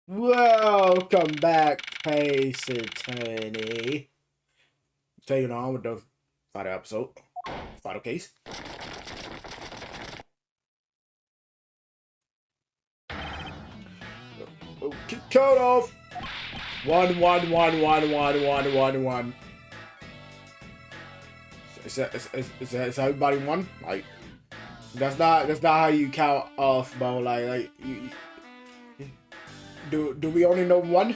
Welcome back, Case Attorney. Taking on with the final episode, final case. Count off. 1 1 1 1 1 1 1 1. Is that everybody won? Like that's not how you count off, bro. Like do we only know one?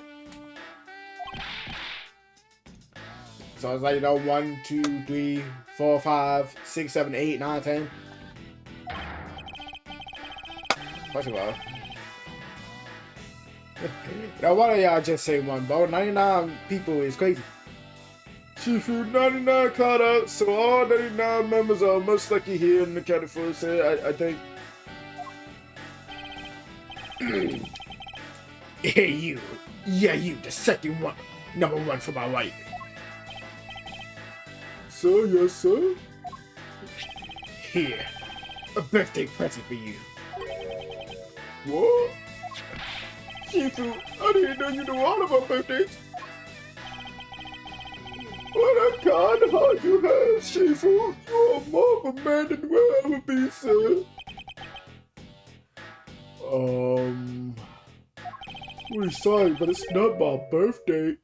So it's like 1 2 3 4 5 6 7 8 9 10. First of all, now why don't y'all just say one, bro? 99 people is crazy. Shifu 99 caught out, so all 99 members are most lucky here in the California state, I think. Hey you, yeah you, the second one, number one for my right. So yes sir. Here, a birthday present for you. What? Shifu, I didn't know you knew all of our birthdays. What a kind heart you have, Shifu. You are more of a man than we'll ever be, sir. We're sorry, but it's not my birthday.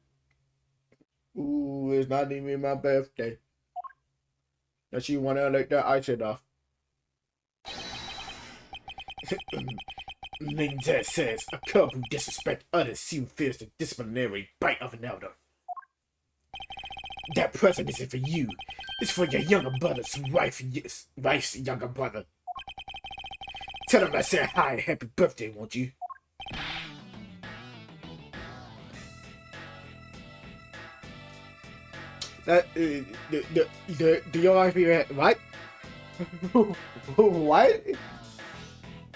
Ooh, it's not even my birthday. Unless you want to let that ice it off. Ninja says a cub who disrespects others soon feels the disciplinary bite of an elder. That present isn't for you. It's for your younger brother's wife's younger brother. Tell him I said hi and happy birthday, won't you? Do your wife be right? What?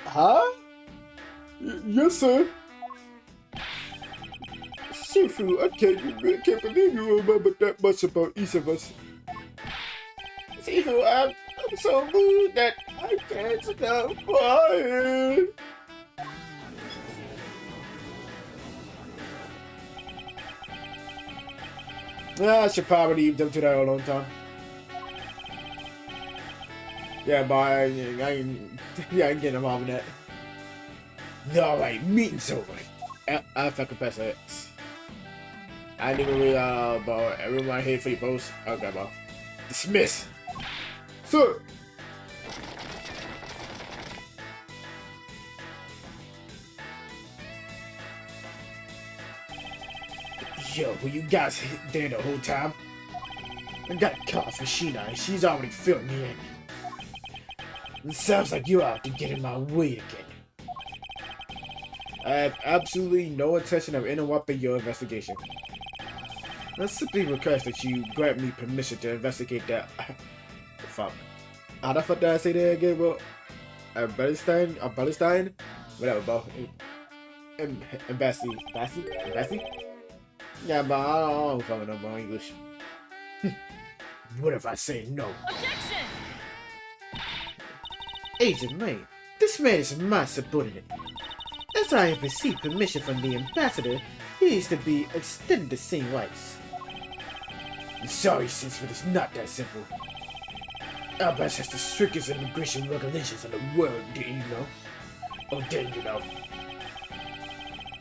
Huh? Yes, sir. Shifu, I can't believe you remember that much about each of us. Shifu, I'm so moved that I can't stop crying. I should probably leave them to that a long time. Yeah, but I ain't getting involved in that. Alright, meeting's over. I fucking pass it. I didn't even realize about everyone here for your post. Okay, bro. Dismiss. Sir. Yo, were you guys there the whole time? I got a call for Sheena and she's already filled me in. It sounds like you're out to get in my way again. I have absolutely no intention of interrupting your investigation. I simply request that you grant me permission to investigate that. Fuck. How the fuck did I say that again, bro? Palestine? Whatever, bro. Embassy? Yeah, but I don't fucking know my English. What if I say no? Objection! Agent May, this man is my subordinate. As I have received permission from the ambassador, he is to be extended the same rights. I'm sorry, sis, but it's not that simple. Albas has the strictest immigration regulations in the world, didn't you know? Oh, didn't you know?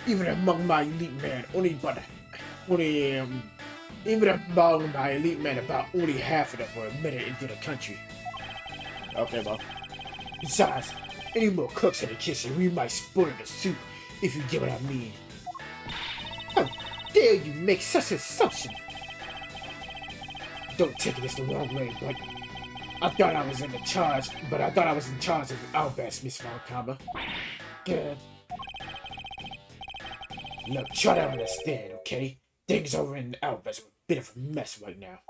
Even among my elite men, about only half of them were admitted into the country. Okay, bro. Besides, any more cooks in the kitchen, we might spoil the soup, if you get what I mean. How dare you make such an assumption? Don't take this the wrong way, but I thought I was in charge of Albas, Miss Valkama. Good. Look, try to understand, okay? Things over in Albas are a bit of a mess right now.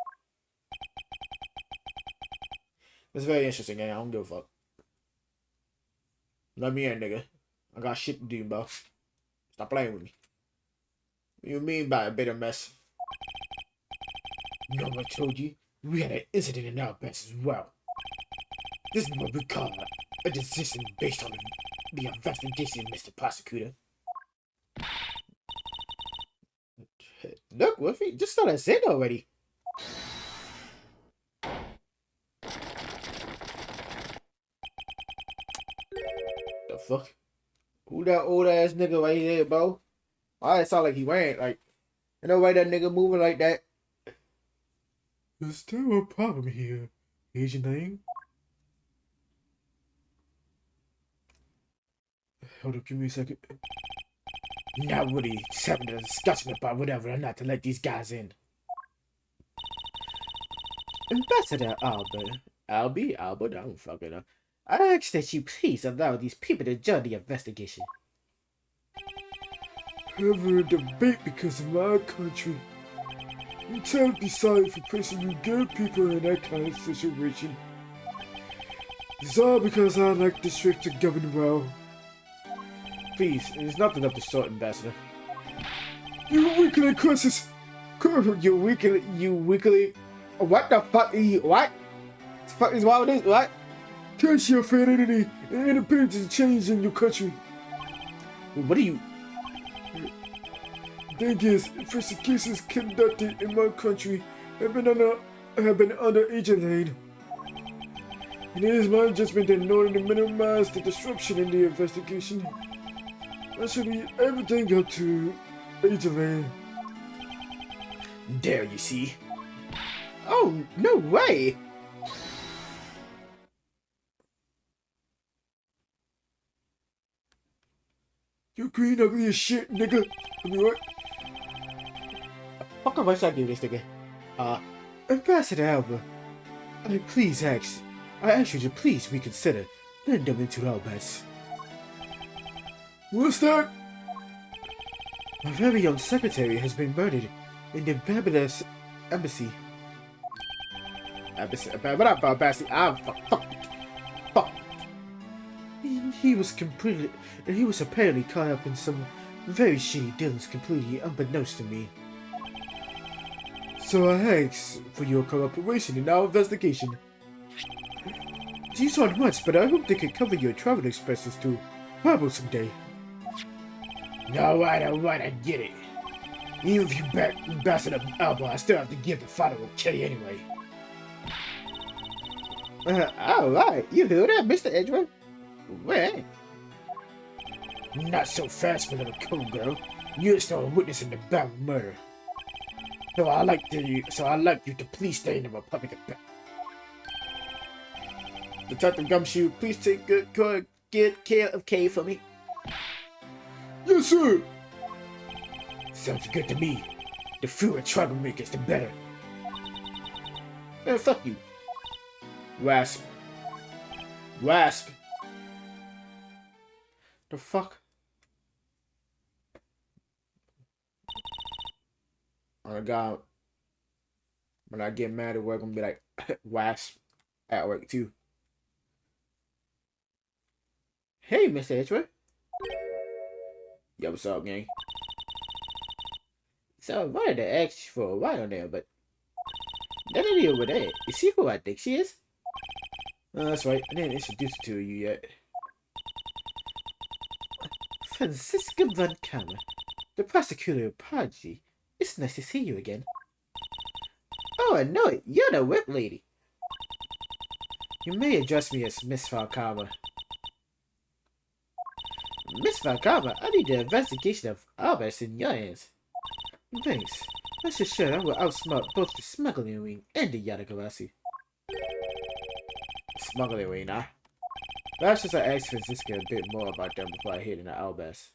It's very interesting, eh? I don't give a fuck. Let me in, nigga. I got shit to do, bro. Stop playing with me. What do you mean by a bit of mess? No one told you? We had an incident in our best as well. This is what we call a decision based on the investigation, Mr. Prosecutor. Look, Wolfie, just thought I said already. The fuck? Who that old ass nigga right here, bro? Why it sound like he wearing like, you know why that nigga moving like that? Is there a problem here, Asian Lang? Hold up, give me a second. Not really. Just having a discussion about whatever or not to let these guys in. Ambassador Albert, I don't fucking know. I ask that you please allow these people to join the investigation. Having a debate because of my country. I'm terribly sorry for placing you good people in that kind of situation. It's all because I like the district to govern well. Please, it's nothing of the sort, Ambassador. You weakling curses! You weakling... What the fuck are you... What? The fuck is wrong with this? What? Catch your femininity and independence and change in your country. What are you... Thing is, investigations conducted in my country have been under agent aid. And it is my judgment that in order to minimize the disruption in the investigation, I should leave everything up to agent aid. There you see. Oh, no way! You green ugly as shit, nigga. I mean, what? Fuck if I start doing this nigga. Ambassador Albert, I ask you to please reconsider. Letting them into our beds. What's that? My very own secretary has been murdered in the Babylon's embassy. What up, embassy? Fuck. He was apparently caught up in some very shitty dealings completely unbeknownst to me. So I ask for your cooperation in our investigation. These aren't much, but I hope they can cover your travel expenses to Pablo someday. No, I don't want to get it. Even if you back Ambassador Alba, I still have to give the final okay anyway. Alright, you heard that, Mr. Edgeworth? Where? Not so fast, my little cool girl. You're still a witness in the Battle murder. So I like you to please stay in the Republic of Bat. Detective Gumshoe, please take good care of Kay for me. Yes, sir. Sounds good to me. The fewer troublemakers, the better. Fuck you. Wasp. The fuck? Oh my god. When I get mad at work, I'm gonna be like, Wasp at work too. Hey, Mr. Edgeworth. Yo, what's up, gang? So I wanted to ask you for a while there, but that lady over there, is she who I think she is? That's right, I didn't introduce her to you yet. Franziska von Kammer, the prosecutor of Prodigy. It's nice to see you again. Oh, I know it. You're the whip lady. You may address me as Miss von Kammer. Miss von Kammer, I need the investigation of Albert in your hands. Thanks. Rest assured I will outsmart both the smuggling wing and the Yadagarasi. Smuggling wing, huh? Perhaps since I asked Franziska a bit more about them before I hit in the Albas.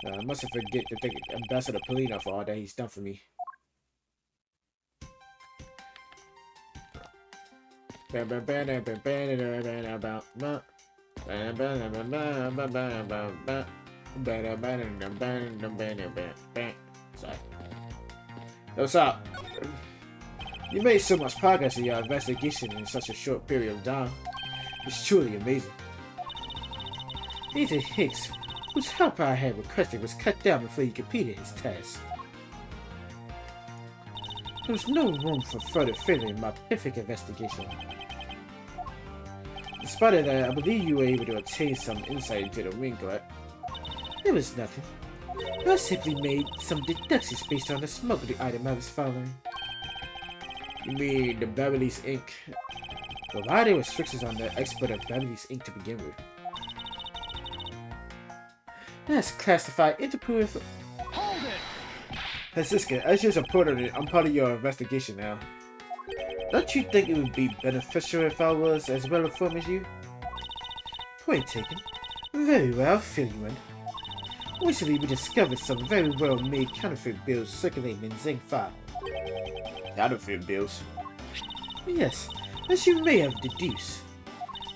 I mustn't forget to thank Ambassador Polino for all that he's done for me. Sorry. What's up? You made so much progress in your investigation in such a short period of time. It's truly amazing. Nathan Hicks, whose help I had requested, was cut down before he completed his task. There was no room for further failure in my perfect investigation. In spite of that, I believe you were able to obtain some insight into the ring, correct? It was nothing. I simply made some deductions based on the smuggling item I was following. You mean the Beverly's ink? But why are there restrictions on the export of Beverly's ink to begin with? That's classified Interpol. Hold it! Francisca, as you're supporting it, I'm part of your investigation now. Don't you think it would be beneficial if I was as well informed as you? Point taken. Very well, I'll fill you in. Recently, we discovered some very well-made counterfeit bills circulating in Zing File. Counterfeit bills? Yes, as you may have deduced.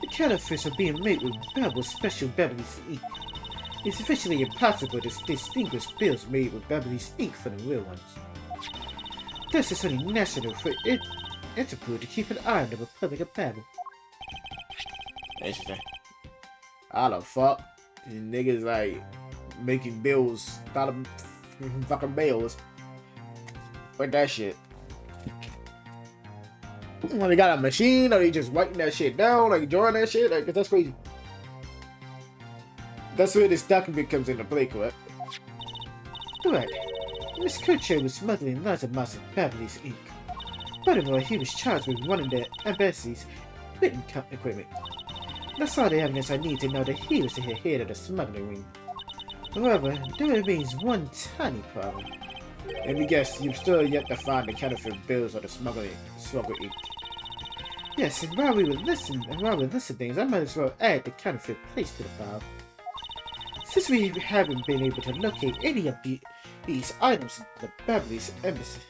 The counterfeits are being made with Babble's special Beverly's ink. It's officially impossible to distinguish bills made with Beverly's ink from the real ones. Thus, it's only natural for Interpol to keep an eye on the Republic of Babel. Interesting. How the fuck? These niggas like making bills out of fucking bills. What that shit? When they got a machine, or they just writing that shit down, like drawing that shit, like that's crazy. That's where this document comes into play, correct? Correct. Miss Kutcher was smuggling large amounts of Beverly's ink. Furthermore, he was charged with running the embassy's written equipment. That's all the evidence I need to know that he was the head of the smuggling ring. However, there remains one tiny problem. Let me guess, you've still yet to find the counterfeit bills or the smuggled ink. Yes, and while we were listening things, I might as well add the counterfeit place to the file. Since we haven't been able to locate any of these items in the Beverly's embassy.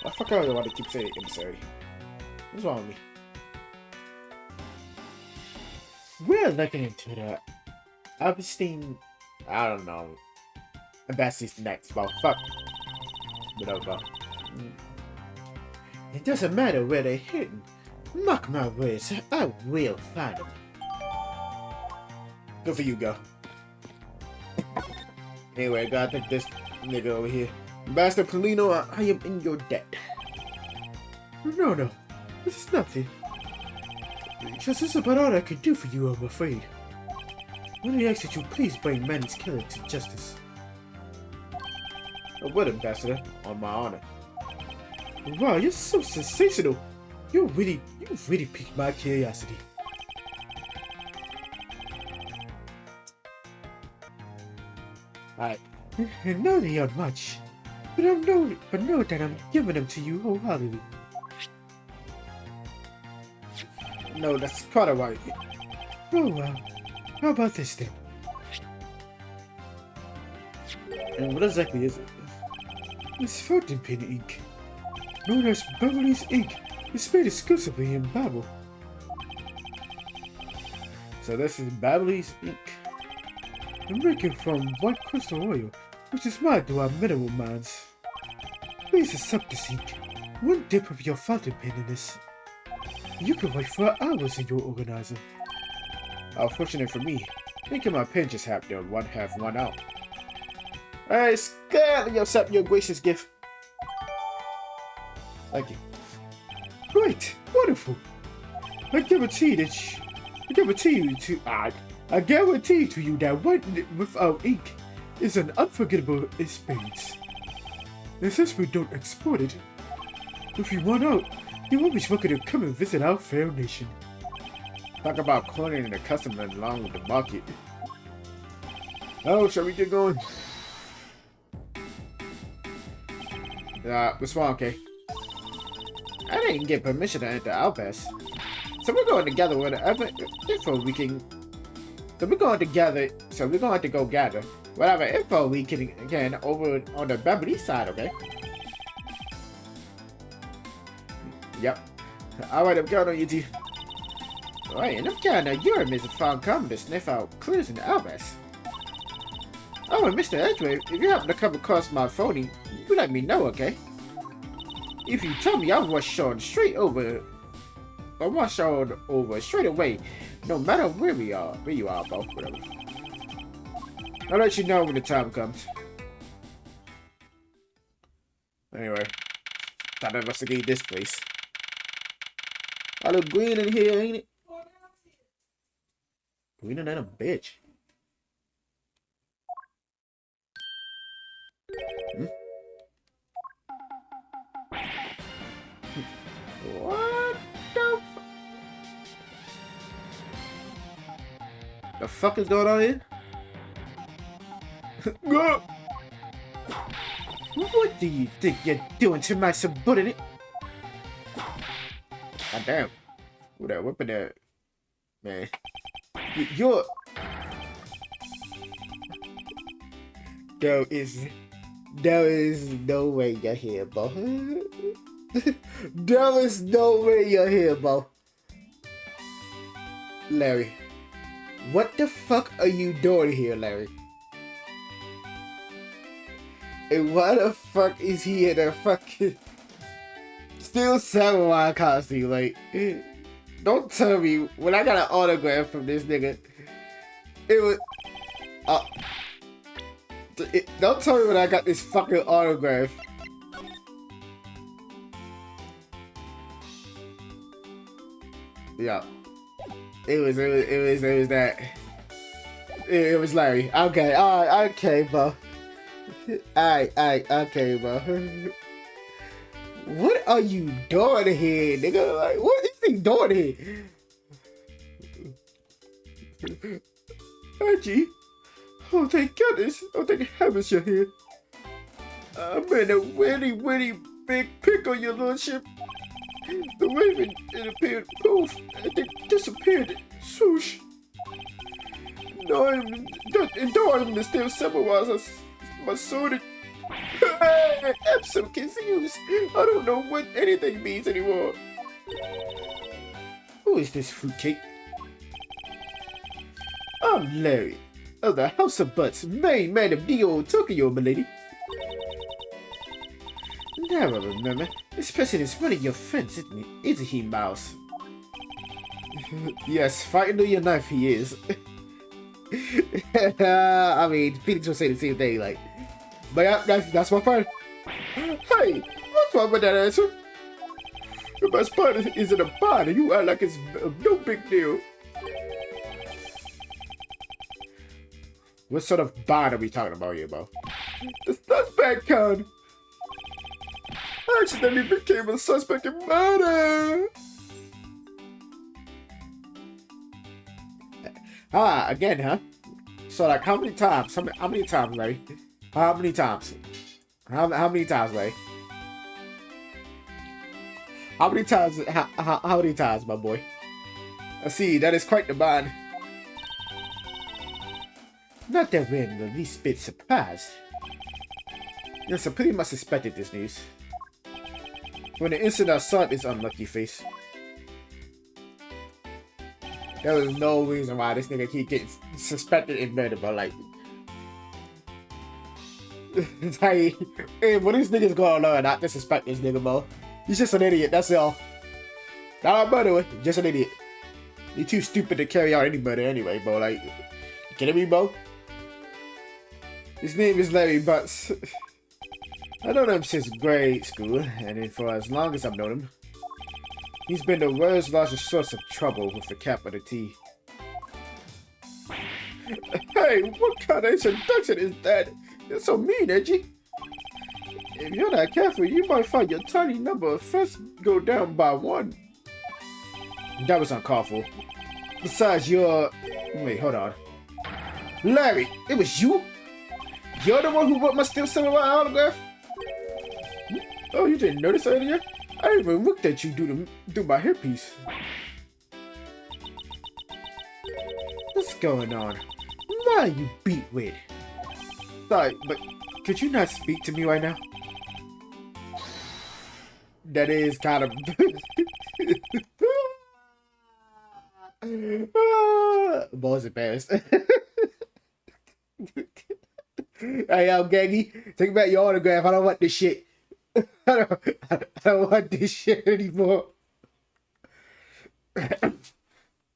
I fuck out why they keep saying emissary. What's wrong with me? We're looking into the Epstein, I don't know, embassy's next. Well, fuck. Whatever. It doesn't matter where they're hidden. Mark my words, I will find them. Good for you, girl. Anyway, I gotta think this nigga over here. Ambassador Polino, I am in your debt. No, this is nothing. Just this is about all I can do for you, I'm afraid. I only ask that you please bring Manny's killer to justice. I would, Ambassador, on my honor. Wow, you're so sensational. You've really piqued my curiosity. I know they aren't much, but know that I'm giving them to you wholeheartedly. No, that's quite alright. Oh well, how about this then? And what exactly is it? It's fountain pen ink, known as Beverly's ink. It's made exclusively in Babel. So this is Beverly's ink. I'm making from white crystal oil, which is mined through our mineral mines. Please accept this ink. One dip of your fountain pen in this. You can wait for hours in your organizer. Unfortunate for me, thinking my pen just happened to run out. Alright, gladly accept your gracious gift. Thank you. Great, wonderful. I guarantee to you that writing without ink is an unforgettable experience. And since we don't export it, if you want out, you're always welcome to come and visit our fair nation. Talk about cornering the customer along with the market. Oh, shall we get going? What's wrong, okay? I didn't get permission to enter Outpass. So we're going to gather whatever info we can. So we're going to have to go gather whatever info we can again over on the Beverly side, okay? Yep. Alright, I'm counting on you two. Alright, and I'm counting on your Mr. Found common to sniff out clues in the Outpass. Oh, and Mr. Edgeway, if you happen to come across my phony, you let me know, okay? If you tell me, I'll rush on straight over. I'll rush on over straight away, no matter where you are, bro. Whatever. I'll let you know when the time comes. Anyway, time to investigate this place. I look green in here, ain't it? Greener than a bitch. Hmm? What the fuck is going on here? Go! What do you think you're doing to my subordinate? God damn. Who that whipping that? Man. You're... There is no way you're here, bro. There is no way you're here, bro. Larry. What the fuck are you doing here, Larry? And why the fuck is he in a fucking Steel Samurai costume? Like, don't tell me when I got an autograph from this nigga, it was. Don't tell me when I got this fucking autograph. Yeah, it was that. It was Larry. Okay, alright, okay, bro. Alright, okay, bro. What are you doing here, nigga? Like, what is he doing here? Archie. Oh, thank goodness. Oh, thank heavens you're here. I'm in a really big pickle, your lordship. The raven, it appeared, poof, and then disappeared. Swoosh. No, I'm the Steel Samurai. My sword. I'm so confused. I don't know what anything means anymore. Who is this fruitcake? I'm Larry, of the House of Butz, main man of the old Tokyo, milady. Now I remember, this person is one of your friends, isn't he, Mouse? Yes, fighting with your knife he is. I mean, Phoenix will say the same thing, like, but yeah, that's my friend. Hey, what's wrong with that answer? The best part is in a bond, and you act like it's no big deal. What sort of bond are we talking about here, bro? The suspect kind. I accidentally became a suspect in murder. Again, huh? So, like, how many times? How many times, Larry? How many times? How many times, Larry? How many times? How many times, my boy? I see. That is quite the bond. Not that we're in the least bit surprised. Yes, I pretty much suspected this news. When the instant I saw this unlucky face, there was no reason why this nigga keep getting suspected in murder, but like, it's like, hey, what these niggas going on? Not to suspect this nigga, bro. He's just an idiot. That's all. Not a murderer, just an idiot. He's too stupid to carry out any murder anyway, bro. Like, you kidding me, bro? His name is Larry Butz. I known him since grade school, and for as long as I've known him, he's been the world's largest source of trouble with the capital T. Hey, what kind of introduction is that? You're so mean, Edgy. If you're not careful, you might find your tiny number of friends go down by one. That was uncalled for. Besides, you're... Wait, hold on. Larry, it was you? You're the one who wrote my Steel Samurai autograph? Oh, you didn't notice earlier? I even looked at you do my hairpiece. What's going on? Why are you beat with? Sorry, but could you not speak to me right now? That is kind of... Boy's embarrassed. Hey, yo, Gaggy, take back your autograph. I don't want this shit. I don't want this shit anymore.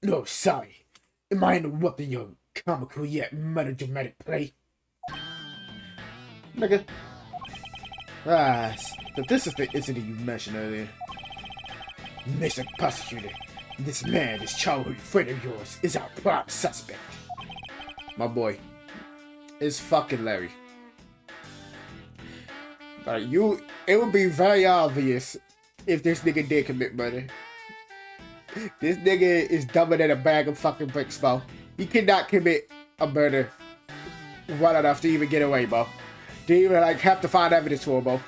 No, sorry. Am I interrupting your comical yet melodramatic play? Nigga. So this is the incident you mentioned earlier. Mr. Prosecutor, this man, this childhood friend of yours, is our prime suspect. My boy. It's fucking Larry. Like it would be very obvious if this nigga did commit murder. This nigga is dumber than a bag of fucking bricks, bro. He cannot commit a murder well enough to even get away, bro. To even like have to find evidence for him, bro.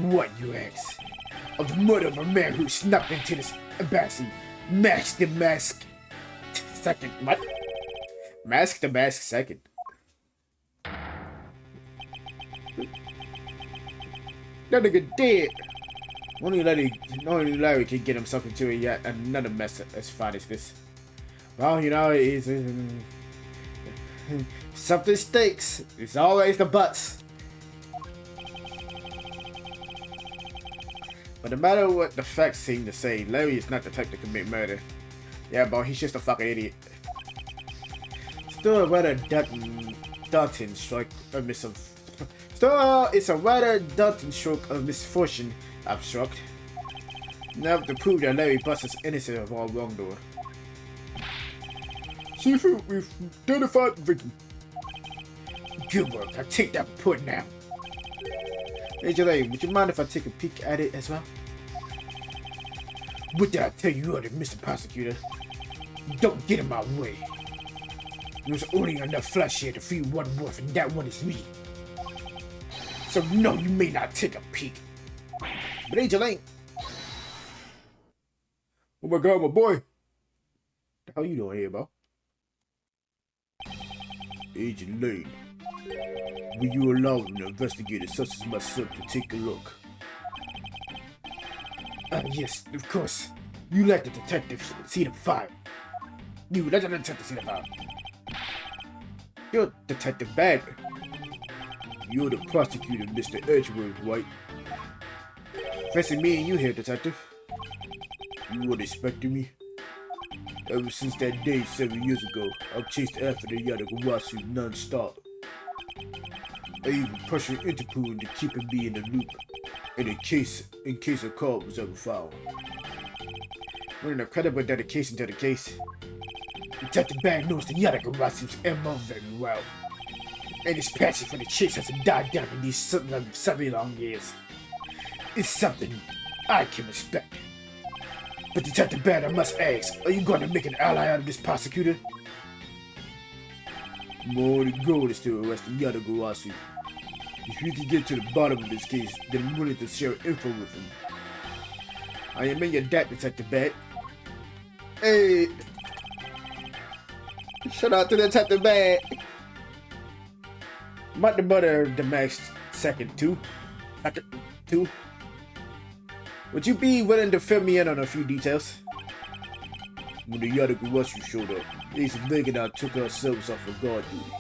What, you ask? Of the murder of a man who snuck into this embassy. Mask the mask. Second. What? Mask the mask second. That nigga dead. Only Larry can get himself into yet another mess as fine as this. Well, you know, it's something stinks. It's always the Butz. But no matter what the facts seem to say, Larry is not the type to commit murder. Yeah, bro, he's just a fucking idiot. Still a rather daunting stroke of it's a rather daunting stroke of misfortune I've struck. Now to prove that Larry Butz is innocent of all wrongdoing. Seafood, we've identified the victim. Good work, I'll take that report now. Hey Larry, would you mind if I take a peek at it as well? What did I tell you earlier, Mr. Prosecutor? Don't get in my way. There's only enough flesh here to feed one wolf, and that one is me. So no, you may not take a peek. But Angel Lane. Oh my god, my boy. What the hell you doing here, bro? Agent Lane, will you allow an investigator such as myself to take a look? Yes, of course. You let the detective see the file. You let the detective see the file. You're Detective Bagger. You're the prosecutor, Mr. Edgeworth, right? Fancy me and you here, detective. You weren't expecting me? Ever since that day 7 years ago, I've chased after the Yadagarasu non-stop. I even pressured Interpol into keeping me in the loop, in case a call was ever found. With an incredible dedication to the case, Detective Bag knows the Yadagarasu's MO very well, and his passion for the chase hasn't died down in these 7 long years. It's something I can respect. But Detective Bad, I must ask, are you going to make an ally out of this prosecutor? My only goal is to arrest the Yadagarasu. If we can get to the bottom of this case, then I'm willing to share info with him. I am in your debt, Detective Bad. Hey! Shout out to Detective Bad! Might the butter the max second two. Would you be willing to fill me in on a few details? When the Yadagarasu showed up, Agent Meg and I took ourselves off of guard duty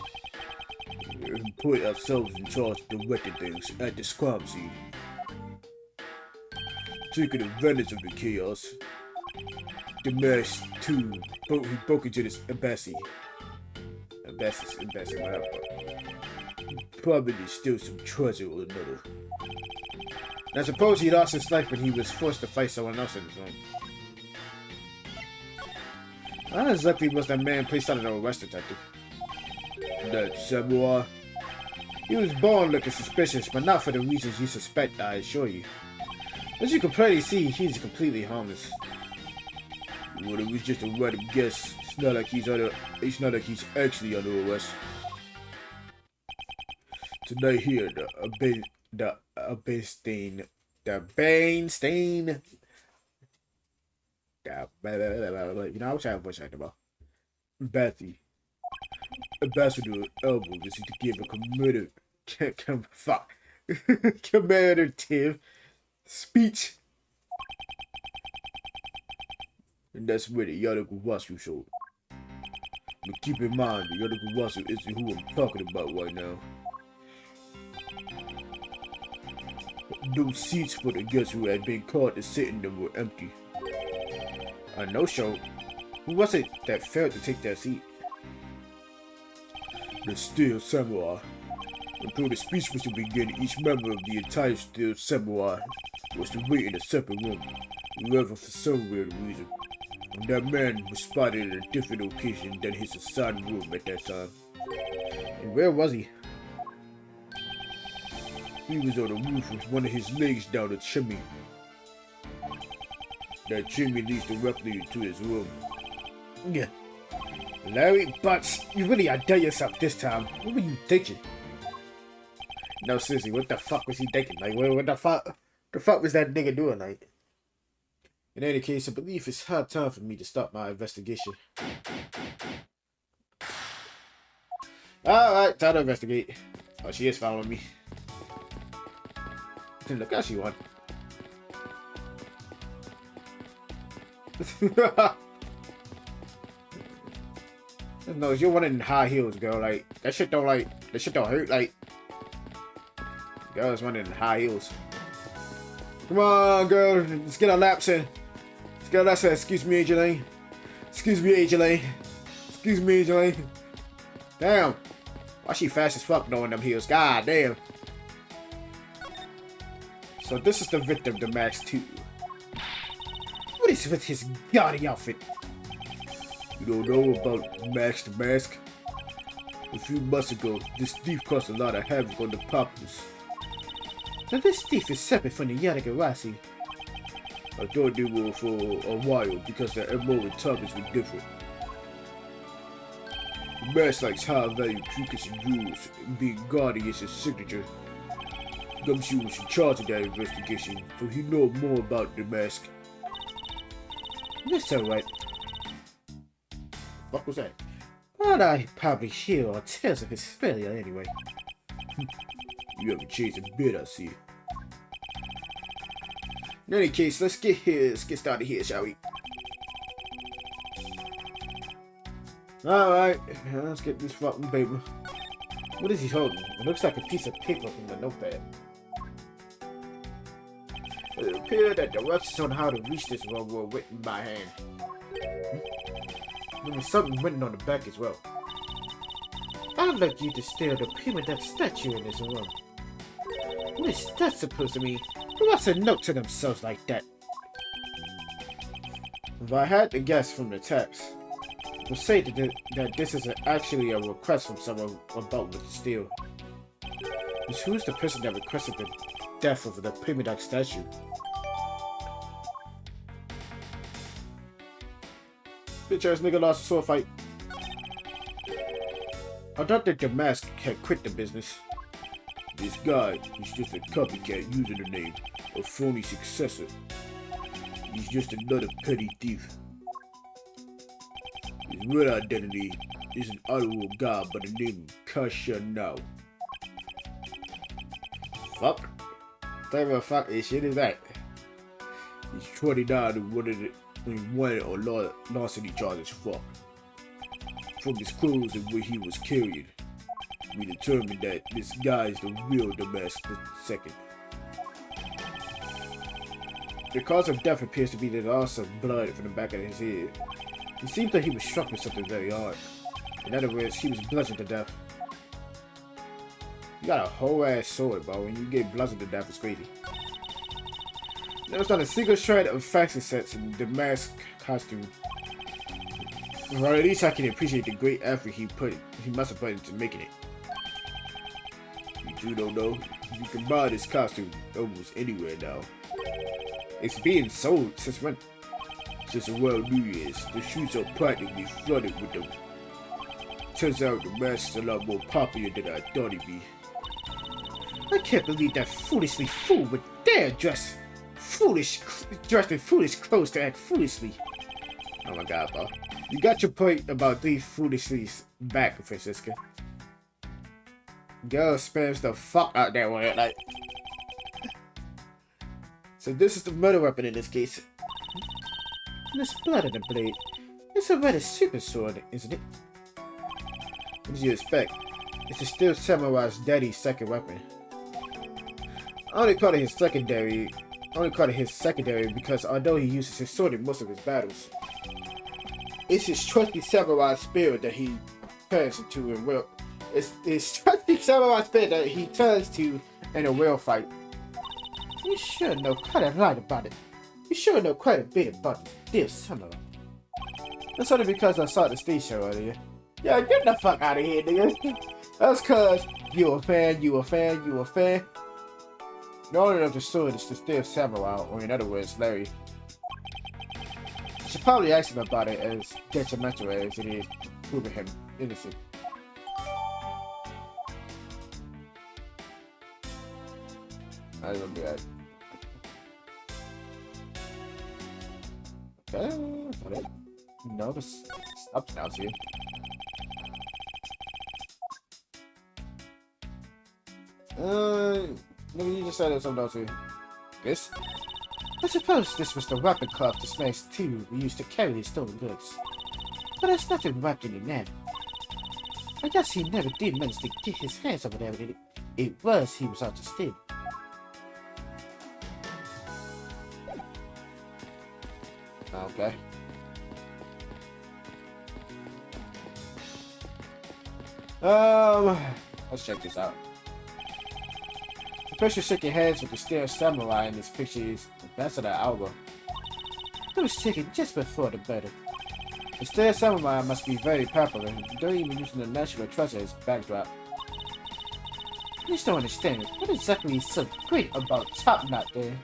and put ourselves in charge of directing things at this crime scene. Taking advantage of the chaos, the masked two broke into this embassy, whatever. Probably steal some treasure or another. And I suppose he lost his life when he was forced to fight someone else on his own. How exactly was that man placed under arrest, detective? That samurai? He was born looking suspicious, but not for the reasons you suspect, I assure you. As you can plainly see, he's completely harmless. Well, it was just a random guess. It's not like he's actually under arrest. Tonight here, the Bane stain. You know, I wish I had a voice actor, bro. Bethy. Ambassador Elbow is to give a commemorative speech. And that's where the Yadagarasu showed. But keep in mind, the Yadagarasu isn't who I'm talking about right now. Those seats for the guests who had been called to sit in them were empty. A no-show? Who was it that failed to take that seat? The Steel Samurai. Until the speech was to begin, each member of the entire Steel Samurai was to wait in a separate room, wherever for some weird reason. And that man was spotted at a different location than his assigned room at that time. And where was he? He was on the roof with one of his legs down the chimney. That chimney leads directly into his room. Yeah. Larry Butz, you really outdone yourself this time. What were you thinking? No, seriously, what the fuck was he thinking? Like, what the fuck? The fuck was that nigga doing? Like, in any case, I believe it's hard time for me to start my investigation. Alright, time to investigate. Oh, she is following me. Look how she won. No, you're running in high heels, girl. Like, that shit don't hurt. Like, girl's running in high heels. Come on, girl. Let's get our laps in. Let's get our laps in. Excuse me, AJ Lane. Excuse me, AJ Lane. Excuse me, AJ Lane. Damn. Why she fast as fuck knowing them heels? God damn. So this is the victim to Max 2. What is with his gaudy outfit? You don't know about Max the Mask? A few months ago, this thief caused a lot of havoc on the populace. So this thief is separate from the Yanagarasi. I thought they were for a while because their MO and targets were different. The Mask likes high-value trinkets and jewels, and being guarded is his signature. Gumshoe was in charge of that investigation, so he knows more about the Mask. That's alright. What was that? But I probably hear or tales of his failure anyway. You haven't changed a bit, I see. In any case, let's get started here, shall we? Alright, let's get this fucking paper. What is he holding? It looks like a piece of paper from the notepad. It appeared that directions on how to reach this room were written by hand. There was something written on the back as well. I'd like you to steal the prima donna statue in this room. What is that supposed to mean? Who wants a note to themselves like that? If I had to guess from the text, it would say that this is actually a request from someone about what to steal. But who's the person that requested the death of the prima donna statue? Bitch ass nigga lost a sword fight. I thought that the Mask had quit the business. This guy is just a copycat using the name, a phony successor. He's just another petty thief. His real identity is an honorable guy by the name of Kasha now. Fuck? What type of fucking shit is that? He's 29 and one on larceny charges. Fuck. From his clothes and where he was carried, we determined that this guy is the real Damascus II. The cause of death appears to be the loss of blood from the back of his head. It seems that he was struck with something very hard. In other words, he was bludgeoned to death. You got a whole ass sword, bro. When you get bludgeoned to death, it's crazy. There's not a single shred of fashion sets in the mask costume. Well, at least I can appreciate the great effort he must have put into making it. You two don't know, you can buy this costume almost anywhere now. It's being sold since when? Since around New Year's, the shoes are practically flooded with them. Turns out the mask is a lot more popular than I thought he'd be. I can't believe that foolishly fool would dare dressed in foolish clothes to act foolishly. Oh my god, bro. You got your point about these foolishly back, Francisca. Girl spams the fuck out that one, like. So this is the murder weapon in this case. There's blood on the blade. It's a rather super sword, isn't it? What did you expect? It's the Steel Samurai's daddy's second weapon. I only call it his secondary because although he uses his sword in most of his battles, it's his trusty samurai spirit that he turns into in real. It's his trusty samurai spirit that he turns to in a real fight. You sure know quite a lot about it. You sure know quite a bit about the Steel Samurai. That's only because I saw the stage show earlier. Yeah, get the fuck out of here, nigga. That's cause you a fan. The owner of the sword is the still samurai, or in other words, Larry. You should probably ask him about it, as detrimental as it is proving him innocent. I don't do that. Okay, no, this up now here. Maybe you just said it was something else here. This? I suppose this was the weapon cloth the smash tube we used to carry his stolen goods. But there's nothing wrapped in it now. I guess he never did manage to get his hands on whatever it was he was out to steal. Okay. Let's check this out. The picture shaking hands with the steel samurai in this picture is Ambassador Alba. It was taken just before the murder. The steel samurai must be very popular, they're even using the national treasure as backdrop. I just don't understand. What exactly is so great about Top Knot there?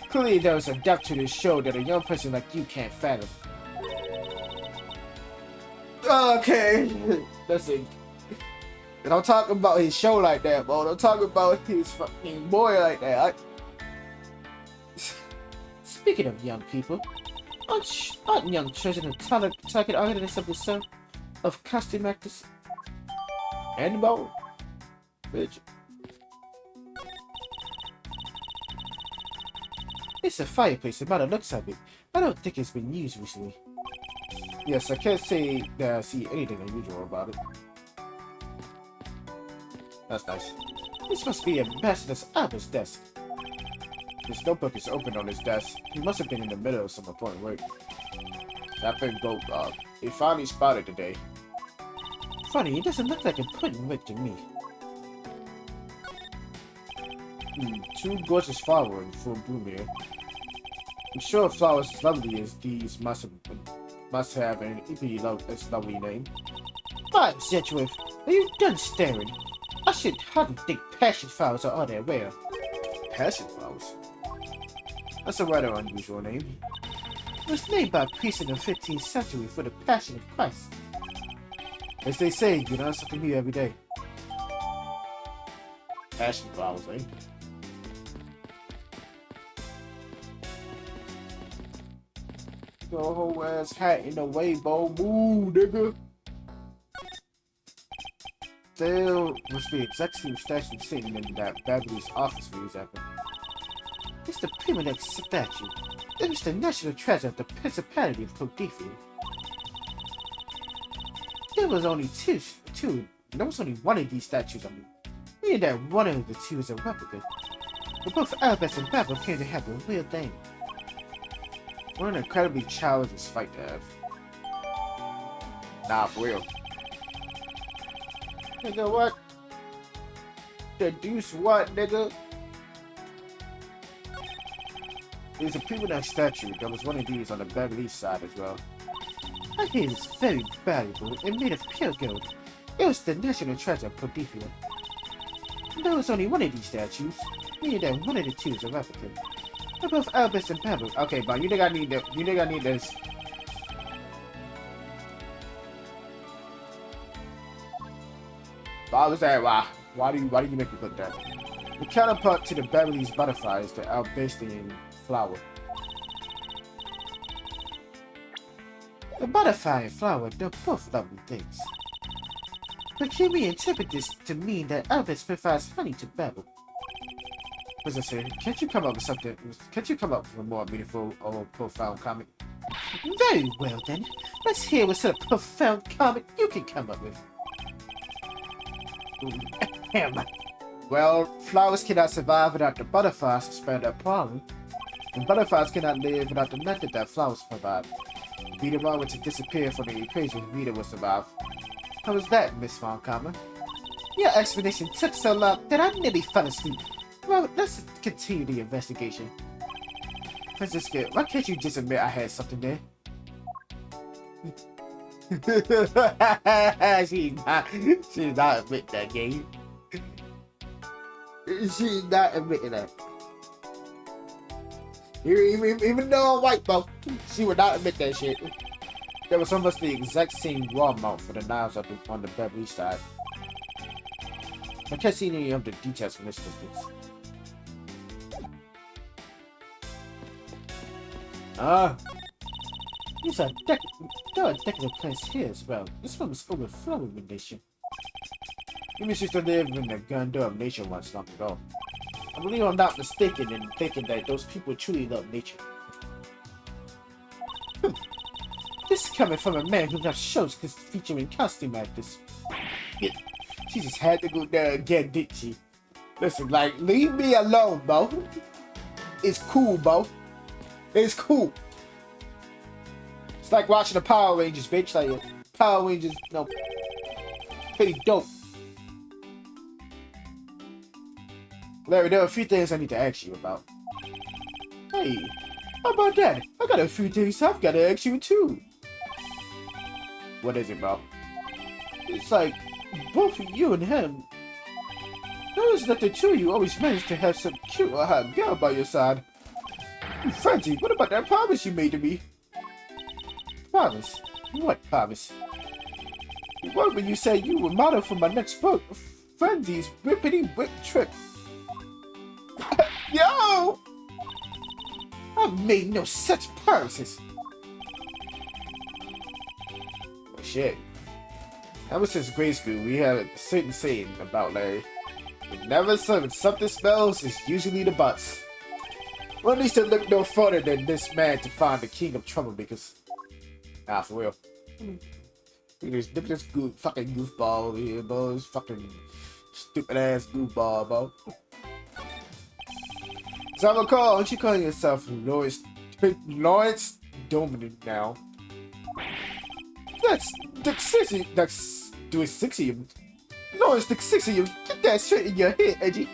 Clearly there was a depth to this show that a young person like you can't fathom. Okay, that's it. And I'm talking about his show like that, bro. Don't talk about his fucking boy like that. Speaking of young people, aren't young children a target audience of the show of costume actors? And about bitch. It's a fireplace, by the looks of it. I don't think it's been used recently. Yes, I can't say that I see anything unusual about it. That's nice. This must be Ambassador Alba's desk. This notebook is open on his desk. He must have been in the middle of some important work. That big goat dog. He finally spotted today. Funny, it doesn't look like important work to me. Two gorgeous flowers in full bloom here. I'm sure flowers as lovely as these must have an equally lovely name. Fine, Sedgwick, are you done staring? I should hardly think passion flowers are all that rare. Passion flowers? That's a rather unusual name. It was named by a priest in the 15th century for the Passion of Christ. As they say, you learn something new every day. Passion flowers, eh? Your whole ass hat in the way, bo. Move, nigga. There must be executive statue sitting in that Baby's office for example. It's the primitive statue. It was the national treasure of the Principality of Codifia. There was only there was only one of these statues on me. Meaning that one of the two is a replica. But both Albus and Babel appear to have the real thing. What an incredibly childish fight to have. Nah, for real. Nigga, what? The deuce what, nigga? There's a primitive statue. There was one of these on the Beverly side as well. I hear it's very valuable and made of pure gold. It was the national treasure of Codifia. There was only one of these statues, meaning that one of the two is a replica. They're both Albus and Pebble. Okay, but you think I need that? You think I need this? Why was that? Why do you make me put that? The counterpart to the Beverly's butterfly is the Albastian flower. The butterfly and flower, they're both lovely things. But can we interpret this to mean that Albus provides honey to Babel? As I said, can't you come up with something? Can't you come up with a more meaningful or profound comment? Very well then. Let's hear what sort of profound comment you can come up with. Well, flowers cannot survive without the butterflies to spread their pollen, and butterflies cannot live without the method that flowers provide. If either one were to disappear from the equation, neither will survive. How was that, Miss Von Karma? Your explanation took so long that I nearly fell asleep. Well, let's continue the investigation. Francisca, why can't you just admit I had something there? she's not admit that game. She's not admitting that. Even though I'm white, bro, she would not admit that shit. There was almost the exact same raw amount for the knives up on the Beverly side. I can't see any of the details from this distance. These are there are decorative plants here as well. This one is overflowing with nature. You used to live in the Gundam nation once long ago. I believe I'm not mistaken in thinking that those people truly love nature. This is coming from a man who loves shows featuring costume actors. She just had to go there again, didn't she? Listen, like, leave me alone, bro. It's cool, bro. It's cool. It's like watching the Power Rangers, bitch. Like, Power Rangers, you know, pretty dope. Larry, there are a few things I need to ask you about. Hey, how about that? I got a few things I've got to ask you too. What is it, bro? It's like, both you and him. Notice that the two of you always manage to have some cute or hot girl by your side. Frenzy, what about that promise you made to me? Promise? What promise? The one when you said you would model for my next book, Frenzy's Whippity Whip Trip. Yo! I made no such promises. Oh shit. Ever since grade school, we had a certain saying about Larry. Whenever something smells, it's usually the Butz. One needs to look no further than this man to find the king of troublemakers. Nah, for real. Look at this fucking goofball over here, bro. This fucking stupid ass goofball, bro. So I recall, aren't you calling yourself Lawrence Dominant now? That's the 60. That's doing 60 of you. Lawrence, the 60 of you. Get that shit in your head, Edgy.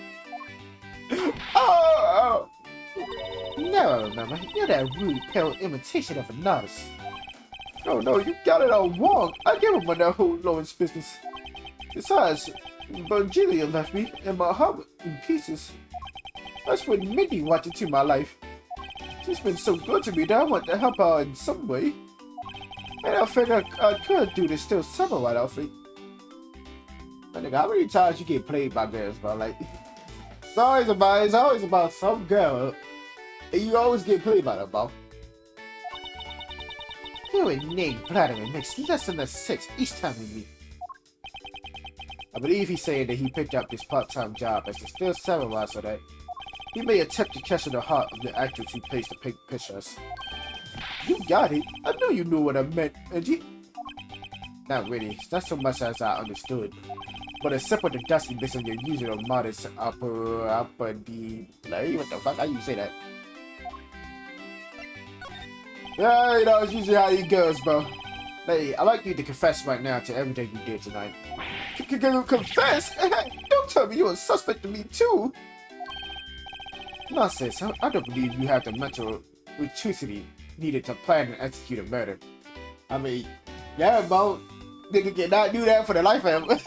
Oh! Now I remember. You're that rude, pale imitation of a novice. Oh no, you got it all wrong. I gave up on that whole Lawrence business. Besides, Virginia left me and my heart in pieces. That's when Mindy walked into my life. She's been so good to me that I want to help her in some way. And I figured I could do this still summer right outfit. But nigga, how many times you get played by girls, bro? Like, it's always about some girl. And you always get played by them, bro. You and Nate Platinum makes less than a 6 each time we meet. I believe he's saying that he picked up this part-time job as a still samurai so that he may attempt to capture the heart of the actress who plays the pink pictures. You got it. I know you knew what I meant, Angie. Not really. It's not so much as I understood. But except for the dusty bits of your usual modest upper D. Like, what the fuck? How you say that? Yeah, you know, it's usually how it goes, bro. Hey, I'd like you to confess right now to everything you did tonight. Confess? Don't tell me you're a suspect to me, too. Nonsense. I don't believe you have the mental maturity needed to plan and execute a murder. I mean, yeah, bro. Nigga cannot do that for the life of him.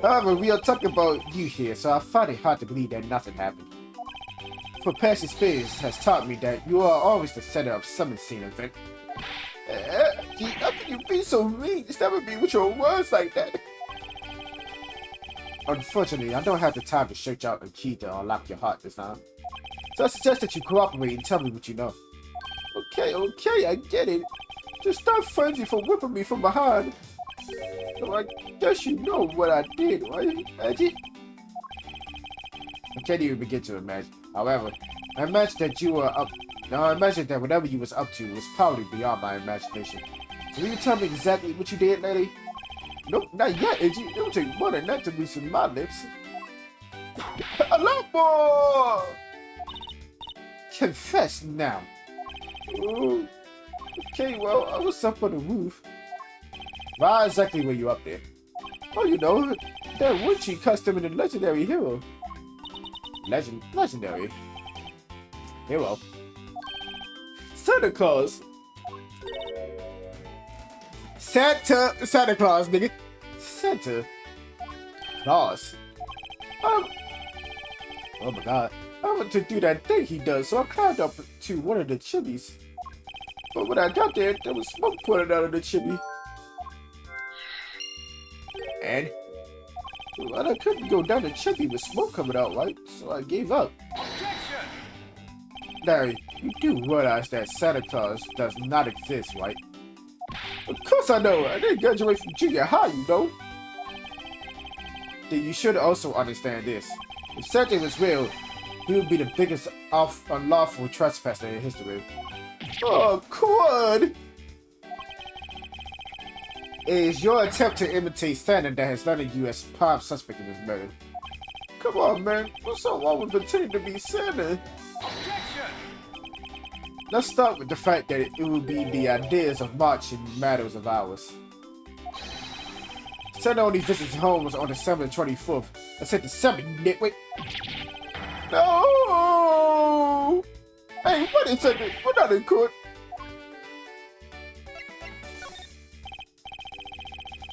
However, we are talking about you here, so I find it hard to believe that nothing happened. For past experience has taught me that you are always the center of some insane event. How can you be so mean? It's never be with your words like that. Unfortunately, I don't have the time to search out a key to unlock your heart this time. So I suggest that you cooperate and tell me what you know. Okay, I get it. Just stop Frenzy for whipping me from behind. So I guess you know what I did, right, Edgy? I can't even begin to imagine. However, I imagine that whatever you was up to was probably beyond my imagination. So will you tell me exactly what you did, lady? Nope, not yet, Edgy. It will take more than that to loosen my lips. A lot more! Confess now. Ooh. Okay, well, I was up on the roof. Why exactly were you up there? Oh, you know, that Wuchi custom in the legendary hero. Legendary hero. Santa Claus. Santa Claus, nigga. Santa Claus. Oh my god. I wanted to do that thing he does, so I climbed up to one of the chimneys. But when I got there was smoke pouring out of the chimney. And well, I couldn't go down the chimney with smoke coming out, right? So I gave up. Objection! Larry, you do realize that Santa Claus does not exist, right? Of course I know. I didn't graduate from junior high, you know. Then you should also understand this. If Santa was real, he would be the biggest unlawful trespasser in history. Oh, God! It is your attempt to imitate Santa that has landed you as prime suspect in this murder. Come on, man. What's so wrong with pretending to be Santa? Objection! Let's start with the fact that it would be the ideas of March in matters of hours. Santa only visits homes on December 24th. I said December, nitwit. No! Hey, what is it? We're not in court.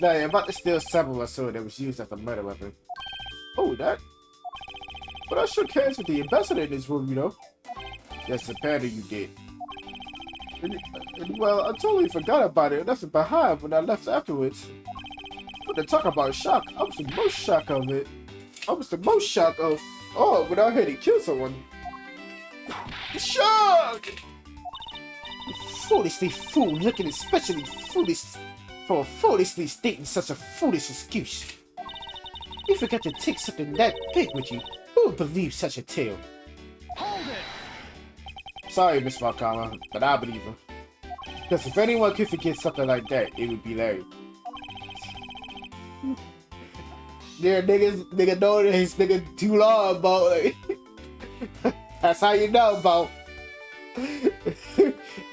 Now, you're about to steal samurai sword that was used as a murder weapon. Oh, that? But I shook hands with the ambassador in this room, you know. Yes, apparently you did. And, well, I totally forgot about it and left it behind when I left afterwards. But to talk about shock, I was the most shocked of it. I was the most shocked of, oh, when I heard he killed someone. Shock! Foolishly fool, looking especially foolish for foolishly stating such a foolish excuse. You forgot to take something that big with you. Who would believe such a tale? Hold it! Sorry, Miss Valkama, but I believe him. Because if anyone could forget something like that, it would be Larry. Yeah, nigga know that his nigga too long, about like, that's how you know, about.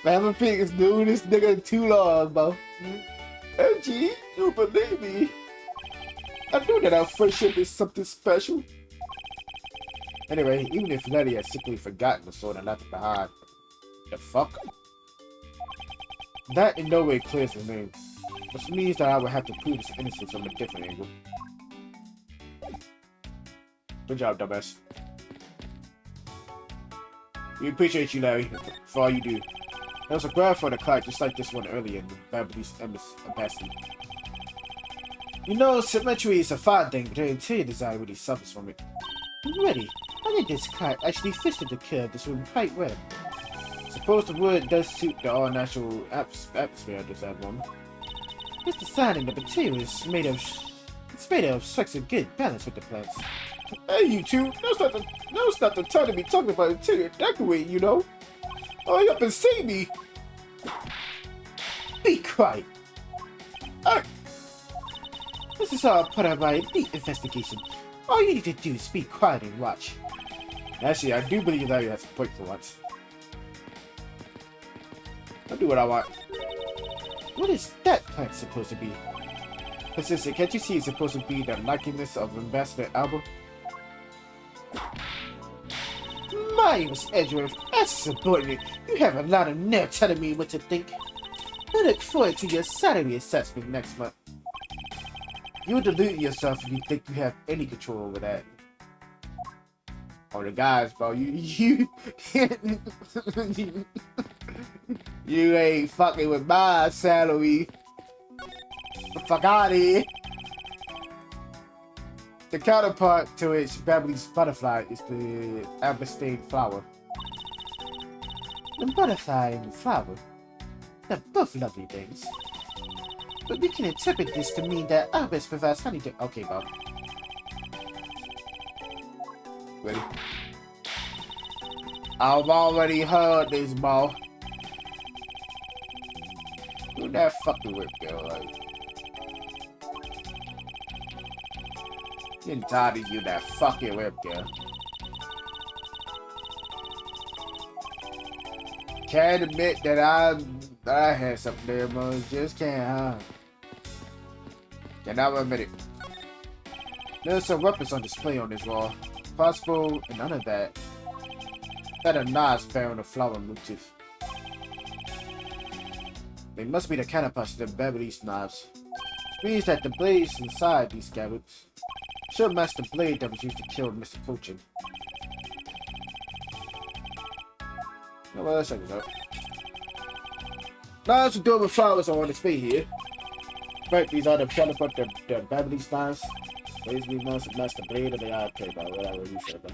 Never Pickens knew this nigga too long, about. MG, you believe me? I knew that our friendship is something special. Anyway, even if Letty had simply forgotten the sword and left it behind, the fuck? That in no way clears the name, which means that I would have to prove his innocence from a different angle. Good job, dumbass. We appreciate you, Larry, for all you do. There was a graph for the clock just like this one earlier in the Babylon's embassy. You know, symmetry is a fine thing, but the interior design really suffers from it. Ready. I think this kite actually fits the curve this room quite well. Suppose the wood does suit the all-natural atmosphere of this album. This design and the material is made of strikes a good balance with the plants. Hey, you two! Now's not the time to be talking about interior decorating, you know. Hurry up and see me. Be quiet. This is all part of my elite investigation. All you need to do is be quiet and watch. Actually, I do believe Larry has a point for once. I'll do what I want. What is that plant supposed to be? Persistent, can't you see it's supposed to be the likeness of Ambassador Albert? My, Miss Edgeworth, as a subordinate, you have a lot of nerve telling me what to think. I look forward to your salary assessment next month. You'll delude yourself if you think you have any control over that. Oh, the guys, bro, you ain't fucking with my salary. Fuck out of here. The counterpart to its Babylon's butterfly is the amber-stained flower. The butterfly and the flower, they're both lovely things. But we can interpret this to mean that Albus provides honey to— okay, Bob. Ready? I've already heard this, Bo. Who that fucking whip girl, like? Getting tired of you, that fucking whip girl. Can't admit that I had something there, man. Just can't, huh? Cannot admit it. There's some weapons on display on this wall. Possible, and none of that. That are knives bearing a flower motif. They must be the counterparts to the Beverly's knives. Which means that the blades inside these scabbards should match the blade that was used to kill Mr. Cochin. Oh, well, let's check this out. Now, some dormant flowers are on display here. In fact, these are the caliber, the Beverly styles. These we must master blade, and they are okay, bro. Whatever you said, bro.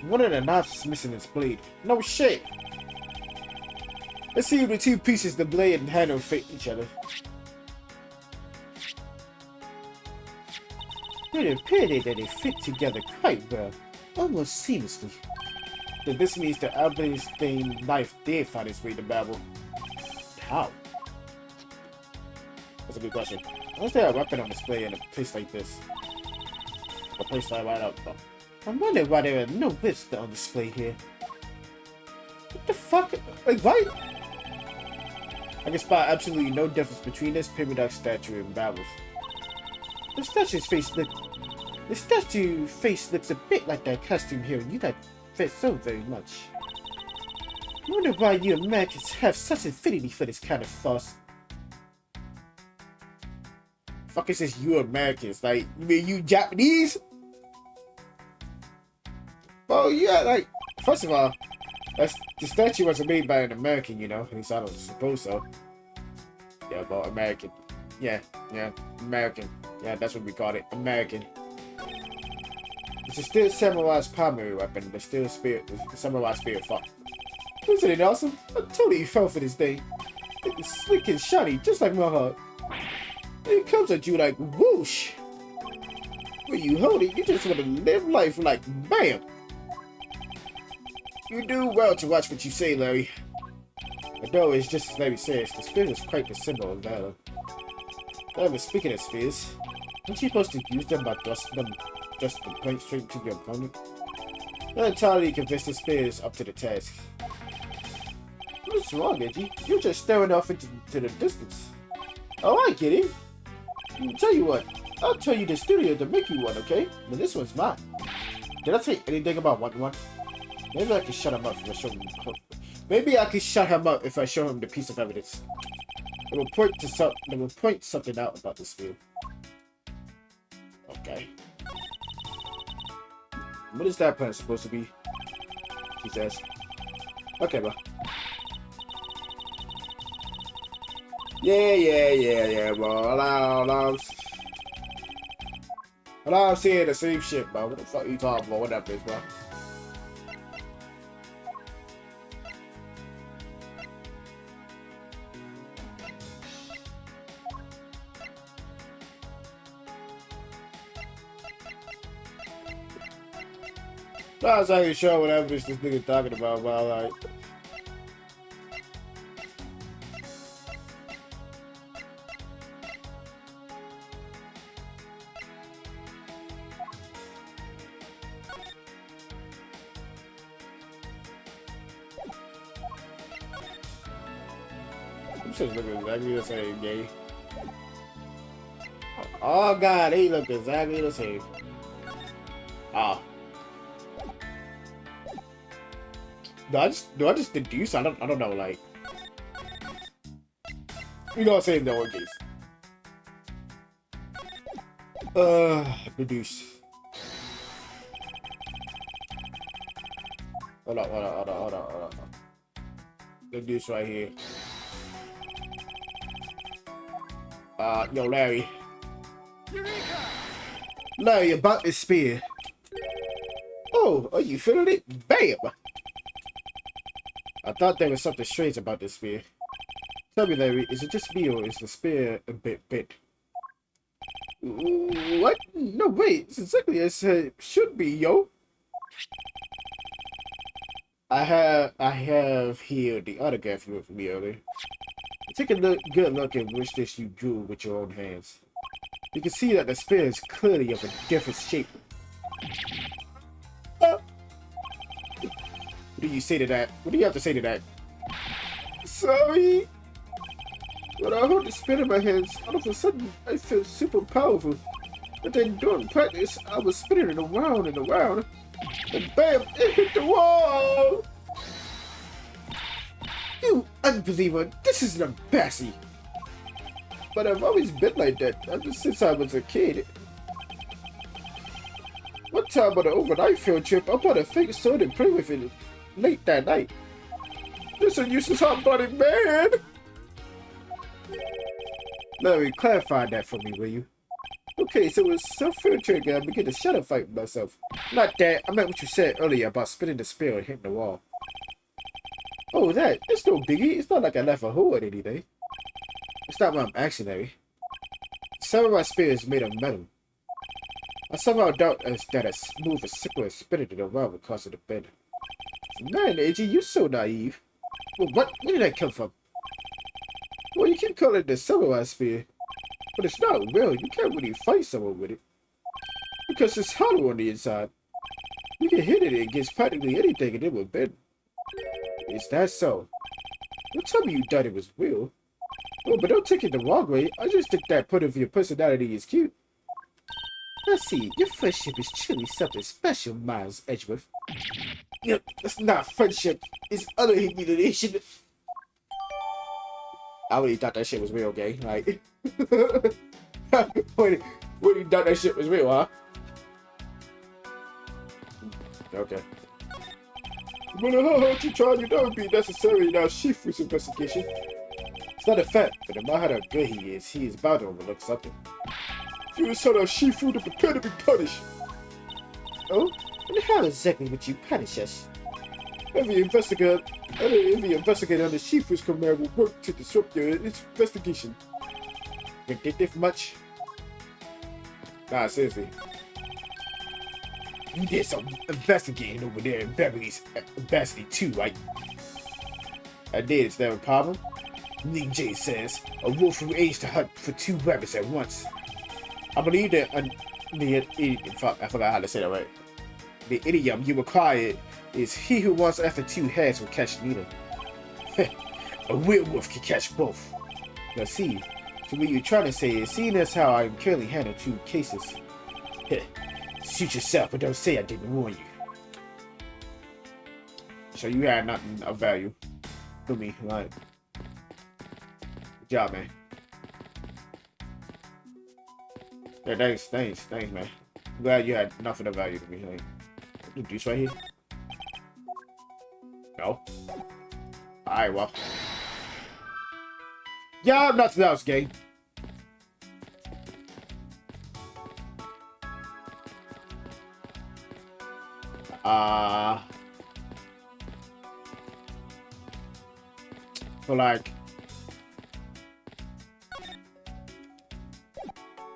One of the knives is missing its blade. No shit. Let's see if the two pieces, the blade and handle, fit each other. It appeared that they fit together quite well, almost seamlessly. Then this means the Albany-stained knife did find its way to Babel. How? That's a good question. Why is there a weapon on display in a place like this? A place like right out. I'm wondering why there are no whips on display here. What the fuck? Like, what? I can spot absolutely no difference between this Pyramid statue and Babel's. The statue's face looks a bit like that costume here, and you that fit so very much. I wonder why you Americans have such affinity for this kind of farce. Fuck is this, you Americans? Like, you mean you Japanese? Well, yeah, like, first of all, the statue wasn't made by an American, you know? At least I don't suppose so. Yeah, well, American. Yeah, American. Yeah, that's what we call it, American. It's still Samurai's primary weapon, but still the Samurai Spirit fuck. Isn't it awesome? I totally fell for this thing. It's slick and shiny, just like my heart. It comes at you like whoosh. When you hold it, you just want to live life like bam. You do well to watch what you say, Larry. Although it's just as Larry says, the spirit is quite the symbol of valor. However, speaking of spears, aren't you supposed to use them by thrusting them just to point straight to your opponent? Not entirely convinced the spears up to the task. What's wrong, Edgy? You're just staring off into the distance. Oh, I get it. Tell you what, I'll tell you the studio to make you one, okay? But this one's mine. Did I say anything about wanting one? Maybe I can shut him up if I show him. Maybe I can shut him up if I show him the piece of evidence. It will point something out about this spear. Okay. What is that plan supposed to be? She says. Okay, bro. Yeah, bro. I'm seeing the same shit, bro. What the fuck are you talking about? What that is, bro? I was not even sure whatever this nigga talking about, but like. I'm just looking exactly the same, gay. Oh god, they look exactly the same. Ah. Do I just deduce? I don't know, like. You know what I'm saying, no one case. Deduce. Hold on. Deduce right here. Yo, Larry. Eureka! Larry, about this spear. Oh, are you feeling it? Bam! I thought there was something strange about this spear. Tell me, Larry, is it just me or is the spear a bit bent? What? No, wait, it's exactly as it should be, yo. I have here the autograph you wrote for me earlier. Take a good look at which this you drew with your own hands. You can see that the spear is clearly of a different shape. What do you say to that? What do you have to say to that? Sorry. When I hold the spear in my hands, all of a sudden I feel super powerful. But then during practice, I was spinning it around and around. And bam, it hit the wall! You unbeliever, this is an embassy. But I've always been like that ever since I was a kid. One time on an overnight field trip, I bought a fake sword and played with it late that night. This is a useless hot-blooded man! Larry, clarify that for me, will you? Okay, so it's some field trip I begin to shadow fight with myself. Not that. I meant what you said earlier about spinning the spear and hitting the wall. Oh, that. It's no biggie. It's not like I left a hole or anything. It's not what I'm asking, Larry. Some of my spear is made of metal. I somehow doubt that a smooth as sickle as spinning it around would cause it to bend. Man, AG, you're so naive. Well, where did that come from? Well, you keep calling it the samurai spear, but it's not real. You can't really fight someone with it. Because it's hollow on the inside. You can hit it against practically anything and it will bend. Is that so? Don't tell me you thought it was real. Oh, but don't take it the wrong way. I just think that part of your personality is cute. Let's see, your friendship is truly something special, Miles Edgeworth. Yep, that's not friendship. It's utter humiliation. I really thought that shit was real, gang. Like, when you thought that shit was real, huh? Okay. But how you trying? You know it'd be necessary in our Shifu's investigation. It's not a fact, but no matter how good he is bound to overlook something. You was sort of Shifu to prepare to be punished. Oh? And how exactly would you punish us? Every investigator on the Shifu's command will work to disrupt your investigation. Vindictive much? Nah, seriously. You did some investigating over there in Beverly's embassy too, right? I did. Is that a problem? Ling J says a wolf who aims to hunt for two rabbits at once. I believe that I forgot how to say that right. The idiom you require is he who wants after two heads will catch neither. A werewolf can catch both. Now see, so what you're trying to say is, seeing as how I currently handle two cases. Suit yourself, but don't say I didn't warn you. So you had nothing of value for me, right? Good job, man. Yeah, thanks, man. I'm glad you had nothing of value to me. Like, this right here? No. Alright, well. Yeah, nothing else, gang.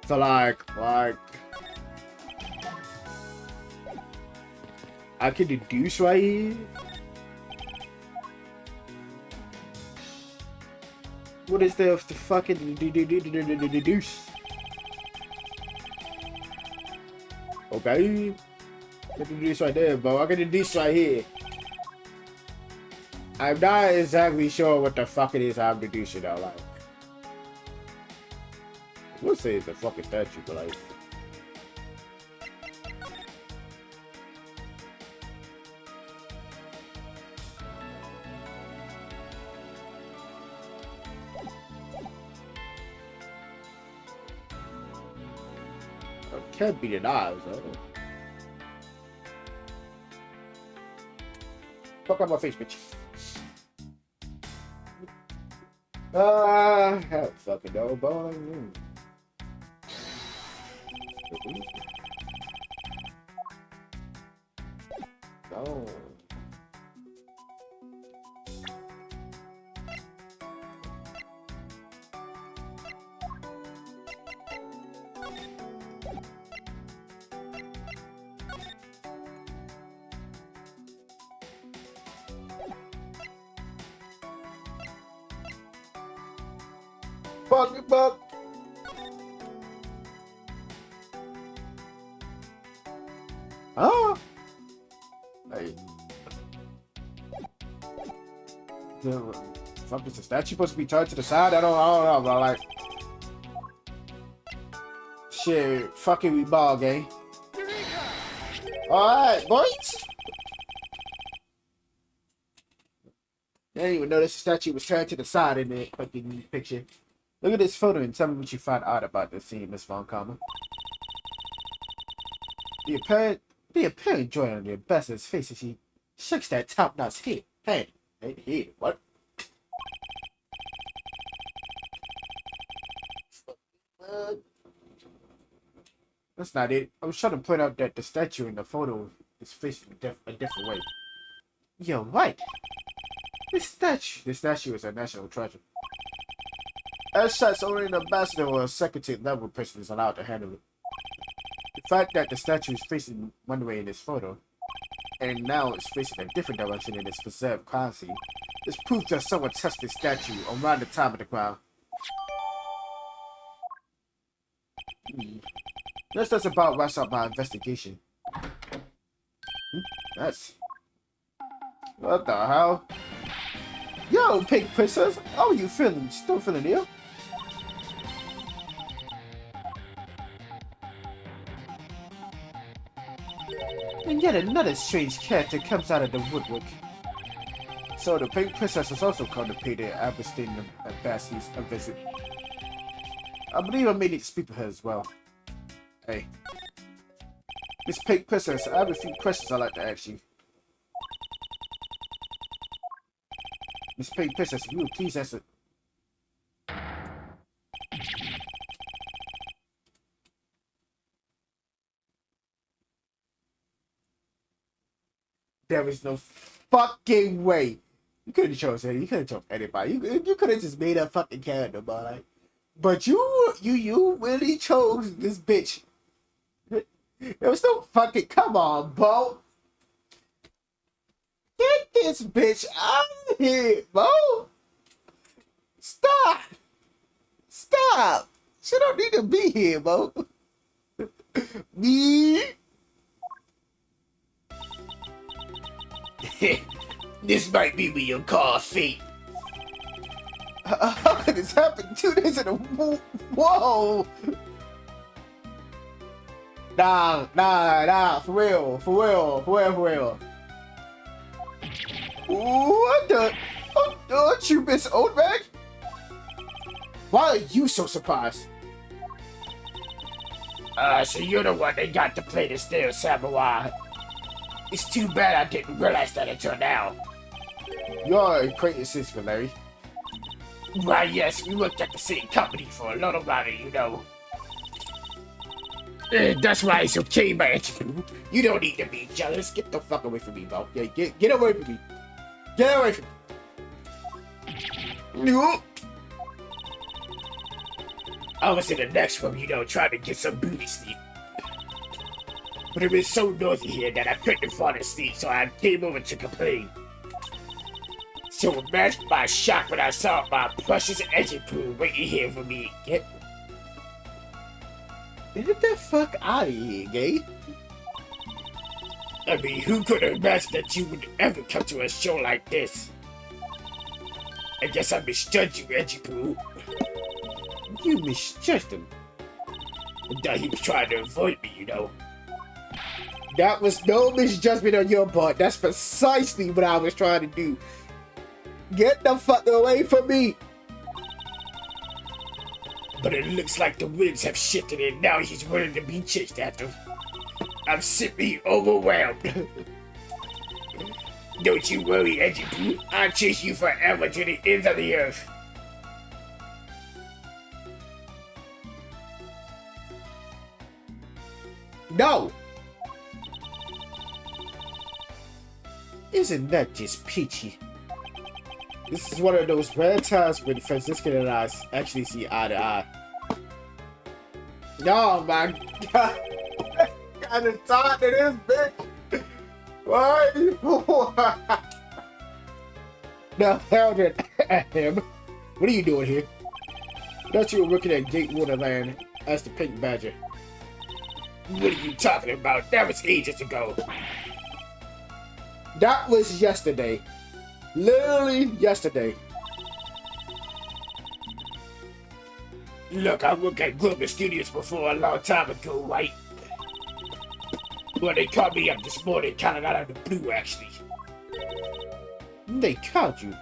So like, I can deduce right here. What is there to fucking deduce? Okay. I can deduce right there, bro. I can deduce right here. I'm not exactly sure what the fuck it is I'm deducing though, like. I would say it's a fucking statue, but like. It can't be the eyes, though. Fuck out my face, bitch. Hell fucking no, boy. No. Fuck it, Bob. Huh? Hey. The fuck is the statue supposed to be turned to the side? I don't know, bro. Like, shit, fucking we ball game. Alright, boys. I didn't even notice the statue was turned to the side in the fucking picture. Look at this photo and tell me what you find out about this scene, Miss Von Karma. The apparent The apparent joy on the ambassador's face as he shakes that top-notch head. Hey, what? That's not it. I was trying to point out that the statue in the photo is facing a different way. You're right. This statue is a national treasure. As such, only an ambassador or a secretary level person is allowed to handle it. The fact that the statue is facing one way in this photo, and now it's facing a different direction in its preserved crime scene, is proof that someone touched this statue around the time of the crime. This just about wraps up my investigation. That's... What the hell? Yo, Pink Princess, how are you feeling? Still feeling ill? And yet another strange character comes out of the woodwork. So the Pink Princess has also come to pay the Aberdeen ambassadors a visit. I believe I may need to speak with her as well. Hey. Miss Pink Princess, I have a few questions I'd like to ask you. Miss Pink Princess, if you would please answer. There is no fucking way. You could have chose any. You could have chose anybody. You could have just made a fucking character, but like, but you really chose this bitch. There was no fucking, come on, bro. Get this bitch out of here, bro. Stop. Stop. She don't need to be here, bro. Me. This might be what you call fate. How could this happen 2 days in a whoa? Nah, for real. What the? Don't you miss Old Man? Why are you so surprised? So you're the one that got to play the steel samurai. It's too bad I didn't realize that until now. You're acquaintances with Larry. Why, yes, we worked at the same company for a little while, you know. That's why it's okay, man. You don't need to be jealous. Get the fuck away from me, bro. Yeah, get away from me. Get away from me. No. I was in the next room, you know, trying to get some booty sleep. But it was so noisy here that I couldn't fall asleep, so I came over to complain. So imagine my shock when I saw my precious engine pool waiting here for me. Get the fuck out of here, gay. I mean, who could have imagined that you would ever come to a show like this? I guess I misjudged you, Edgy Poo. You misjudged him. I thought he was trying to avoid me, you know. That was no misjudgment on your part. That's precisely what I was trying to do. Get the fuck away from me. But it looks like the winds have shifted and now he's willing to be chased after. I'm simply overwhelmed. Don't you worry, Edgy Poo. I'll chase you forever to the ends of the earth. No! Isn't that just peachy? This is one of those rare times when Franciscan and I actually see eye to eye. No, my God. Kind of tired of this bitch. Why? Now, Eldred, him. What are you doing here? Thought you were working at Gate Wonderland as the Pink Badger. What are you talking about? That was ages ago. That was yesterday. Literally yesterday. Look, I worked at Global Studios before a long time ago, right? Well, they called me up this morning, kind of out of the blue, actually. They called you?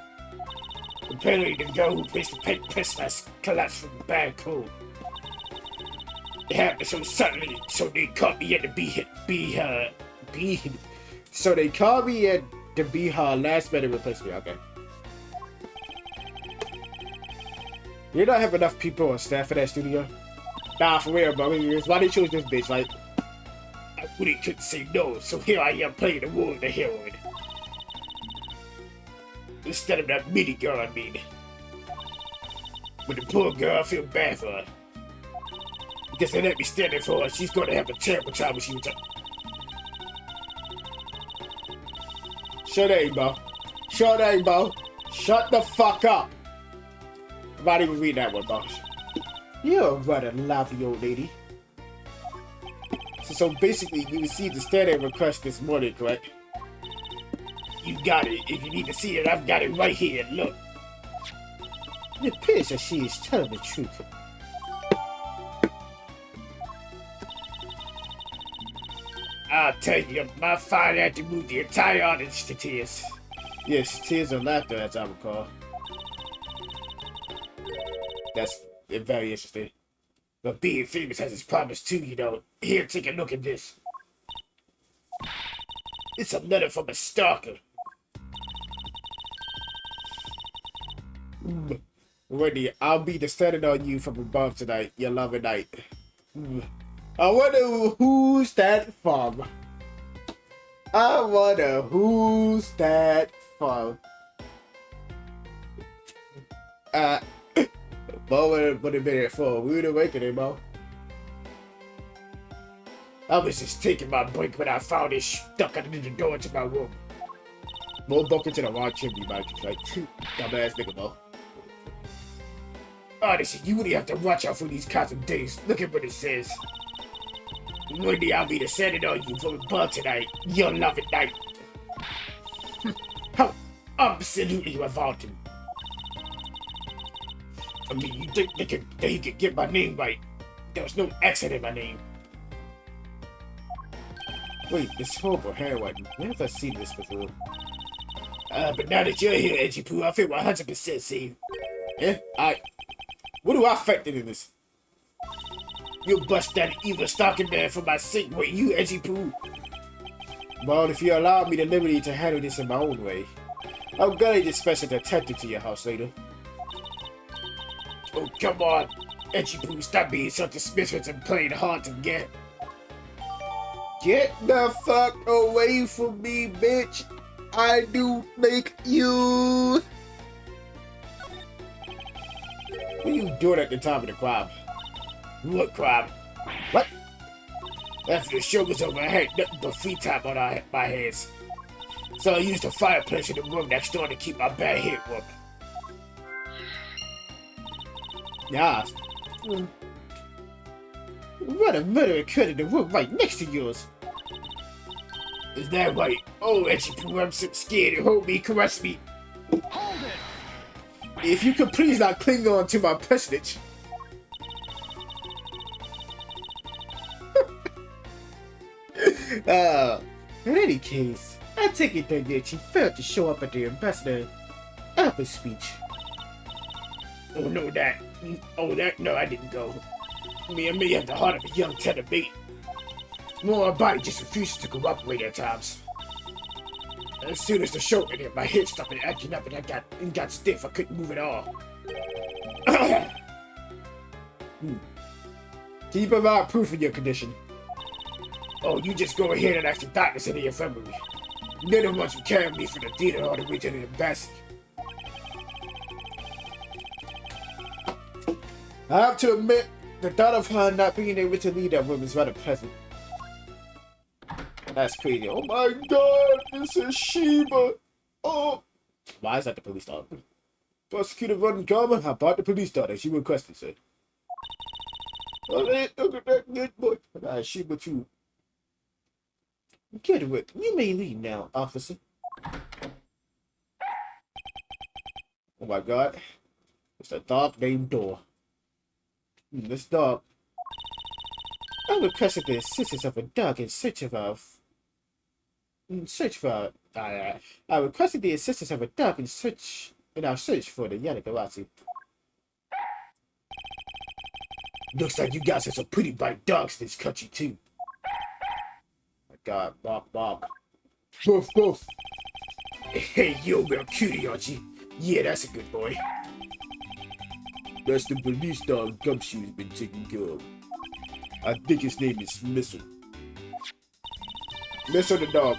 Apparently, the girl who plays the Pink Princess collapsed from a bad cold. It happened so suddenly, so they called me in to be her Bean. So they called me in to be her last minute replacement. Okay. You don't have enough people on staff for that studio? Nah, for real, bro. Why they choose this bitch? Like, I really couldn't say no, so here I am playing the role of the heroine. Instead of that mini girl, I mean. But the poor girl, I feel bad for her. Because they let me stand there for her, she's going to have a terrible time when she returns. Shut up, bro. Shut up, bro. Shut the fuck up. I'm not even read that one, boss. You're a rather lively old lady. So basically, you received the standard request this morning, correct? You got it. If you need to see it, I've got it right here. Look. It appears that she is telling the truth. I'll tell you, my fine acting moved the entire audience to tears. Yes, tears and laughter, as I recall. That's very interesting. But being famous has its problems too, you know. Here, take a look at this. It's a letter from a stalker. Wendy, I'll be descending on you from above tonight, your loving night. I wonder who's that from? I wonder who's that from? Bo, what a minute for? We would awakening, Bo. I was just taking my break when I found it stuck under the door to my room. Bo broke into the wrong chimney, Mike. Like, dumbass nigga, Bo. Honestly, you really have to watch out for these kinds of days. Look at what it says. Wendy, I'll be descending on you from above tonight. Your loving night. How absolutely revolting. I mean, you think that he could get my name right? There was no accent in my name. Wait, this horrible heroine. Where have I seen this before? But now that you're here, Edgy Poo, I feel 100% safe. Eh? What do I factor in this? You bust that evil stalking man for my sake, wait, you Edgy Poo. Well, if you allow me the liberty to handle this in my own way, I'm gonna dispatch a detective to your house later. Oh, come on. Edgy Poo, stop being so dismissive and playing hard to get. Get the fuck away from me, bitch. I do make you. What are you doing at the time of the crime? What crime? What? After the show was over, I had nothing but free time on my hands. So I used the fireplace in the room next door to keep my bad hit warm. Yeah. What a murder occurred in the room right next to yours. Is that right? Oh, Edgy Poo, I'm so scared. Hold me, caress me. Hold it! If you could please not cling on to my personage. In any case, I take it that she failed to show up at the Ambassador Albert speech. Oh, no, no, I didn't go. Me and me have the heart of a young tender bait. Well, my body just refuses to cooperate at times. As soon as the show ended, my head stopped acting up and I got stiff. I couldn't move at all. Can you provide proof of your condition? Oh, you just go ahead and ask the doctors in the infirmary. They're the ones who carried me from the theater all the way to the embassy. I have to admit, the thought of her not being able to leave that room is rather pleasant. That's crazy. Oh my god, this is Sheba. Oh. Why is that the police dog? Prosecutor Von Garman, how about the police dog that she requested, sir? Oh, look at that good boy. Sheba too. Get it. You may leave now, officer. Oh my god. It's a dog named Door. This dog. I requested the assistance of a dog in search of a... I requested the assistance of a dog in our search for the Yanagarati. Looks like you guys have some pretty bright dogs in this country too. god, bark, bark. Woof, woof. Hey, you're a real cutie, aren't you? Yeah, that's a good boy. That's the police dog Gumshoe's been taking care of. I think his name is Missile. Missile the dog.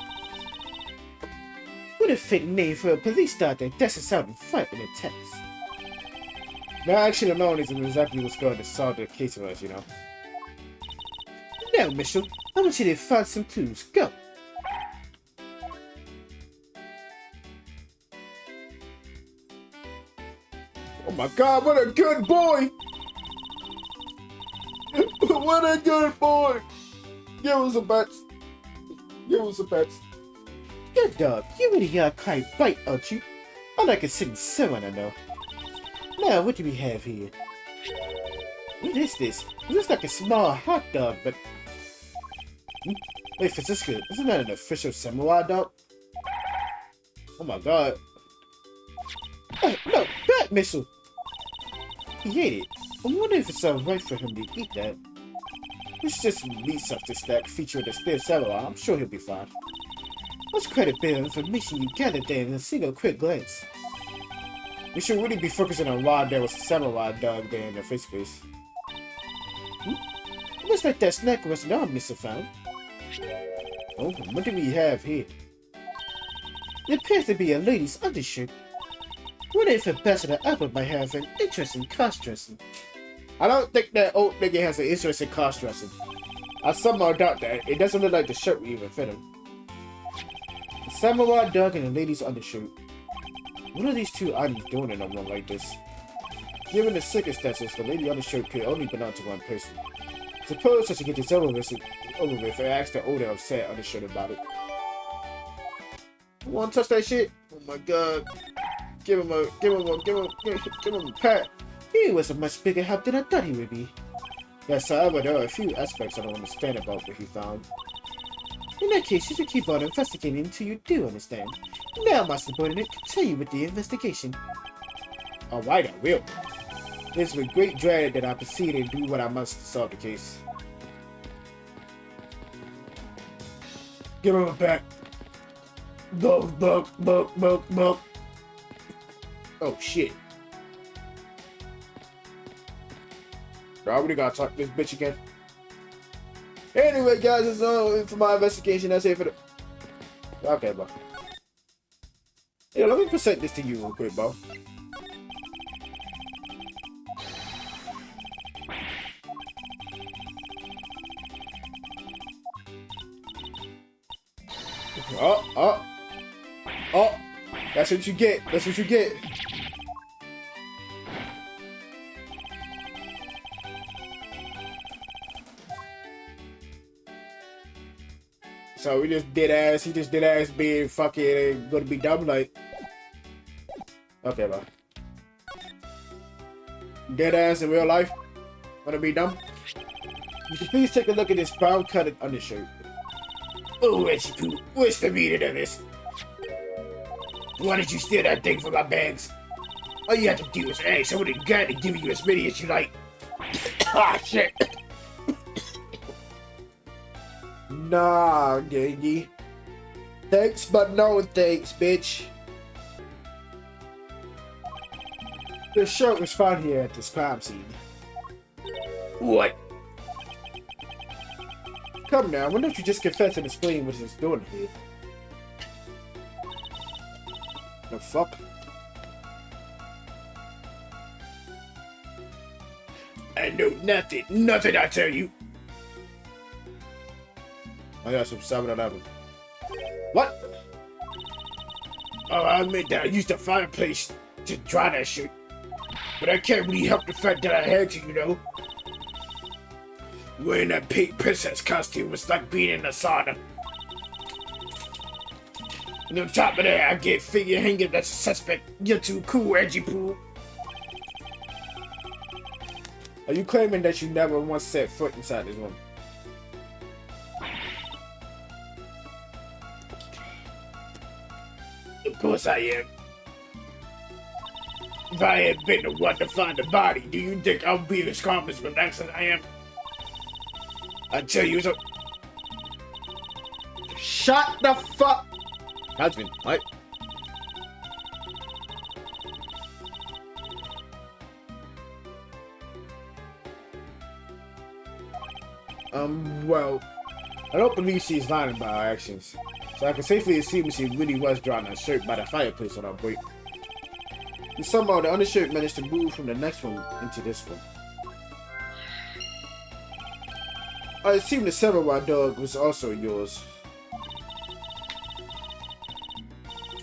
What a fake name for a police dog that doesn't sound fun in a text. Now, actually alone isn't exactly what's going to solve the case for us, you know. Now, Mitchell, I want you to find some clues. Go! Oh my god, what a good boy! What a good boy! Give us a bet. Give us a bet. Good dog, you really are quite bright, aren't you? I like a sitting someone I know. Now, what do we have here? What is this? It looks like a small hot dog, but... Wait, Francisco, isn't that an official samurai dog? Oh my god. Oh, no, bat missile! He ate it. I wonder if it's alright for him to eat that. It's just meat substance stack featuring the steel samurai. I'm sure he'll be fine. That's quite a bit of information you gathered there in a single quick glance. We should really be focusing on why there was a samurai dog there in the first place. Looks like that snack was not Mr. Found. Oh, what do we have here? It appears to be a lady's undershirt. Wonder if Ambassador Apple might have an interest in cross dressing. I don't think that old nigga has an interest in cross dressing. I somehow doubt that. It doesn't look like the shirt would even fit him. A samurai dog and a lady's undershirt. What are these two items doing in a room like this? Given the circumstances, the lady undershirt could only belong to one person. Suppose I should get this over with and ask the older upset undershirt about it. You wanna touch that shit? Oh my god. Give him a pat. He was a much bigger help than I thought he would be. Yes, however, there are a few aspects I don't understand about what he found. In that case, you should keep on investigating until you do understand. Now, my subordinate, continue with the investigation. Alright, I will. It's with great dread that I proceed and do what I must to solve the case. Give him a pat. Bug. Oh shit. I already gotta talk to this bitch again. Anyway, guys, that's all for my investigation. That's it for the... Okay, bro. Yeah, let me present this to you real quick, bro. Oh. That's what you get. That's what you get. So he just did ass being fucking gonna be dumb like. Okay, bro. Dead ass in real life? Gonna be dumb? You should please take a look at this brown colored undershirt. Oh, Reggie Poo, what's the meaning of this? Why did you steal that thing from my bags? All you have to do is ask someone in God to give you as many as you like. Ah, shit. Nah, Gangy. Thanks, but no thanks, bitch. The shirt was found here at this crime scene. What? Come now, why don't you just confess and explain what he's doing here? The fuck? I know nothing I tell you. I got some 7-Eleven. What? Oh, I admit that I used a fireplace to dry that shit. But I can't really help the fact that I had to, you know? Wearing that pink princess costume was like being in a sauna. And on top of that, I get figure hanging that's a suspect. You're too cool, Reggie Poo. Are you claiming that you never once set foot inside this room? Of course I am. If I had been the one to find the body, do you think I'll be as calm as relaxed as I am? I tell you so. Shut the fuck. Has been, right? Well, I don't believe she's lying about her actions, so I can safely assume she really was drawing her shirt by the fireplace on our break. And somehow the undershirt managed to move from the next one into this one. I assume the samurai dog was also yours.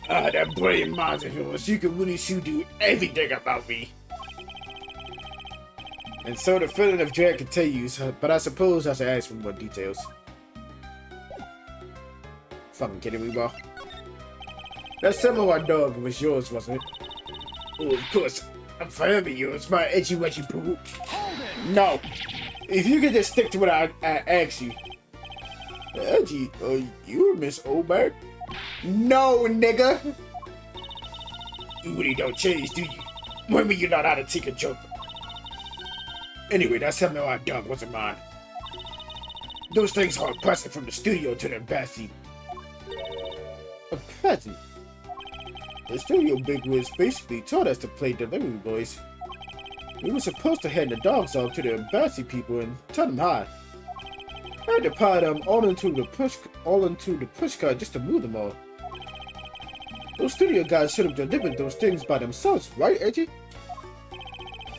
That brilliant mind of yours, you can really do everything about me. And so the feeling of dread continues, but I suppose I should ask for more details. Fucking kidding me, bro? That samurai dog was yours, wasn't it? Oh, of course. I'm forever yours, my edgy wedgy boo. No! If you could just stick to what I asked you. Edgy, you Miss Oldberg? No, nigga! You really don't change, do you? When you not how to take a joke. Anyway, that samurai dog wasn't mine. Those things are a present from the studio to the embassy. A present? The studio bigwigs basically told us to play delivery boys. We were supposed to hand the dogs off to the embassy people and tell them hi. I had to pile them all into the push cart just to move them all. Those studio guys should have delivered those things by themselves, right, Edgy?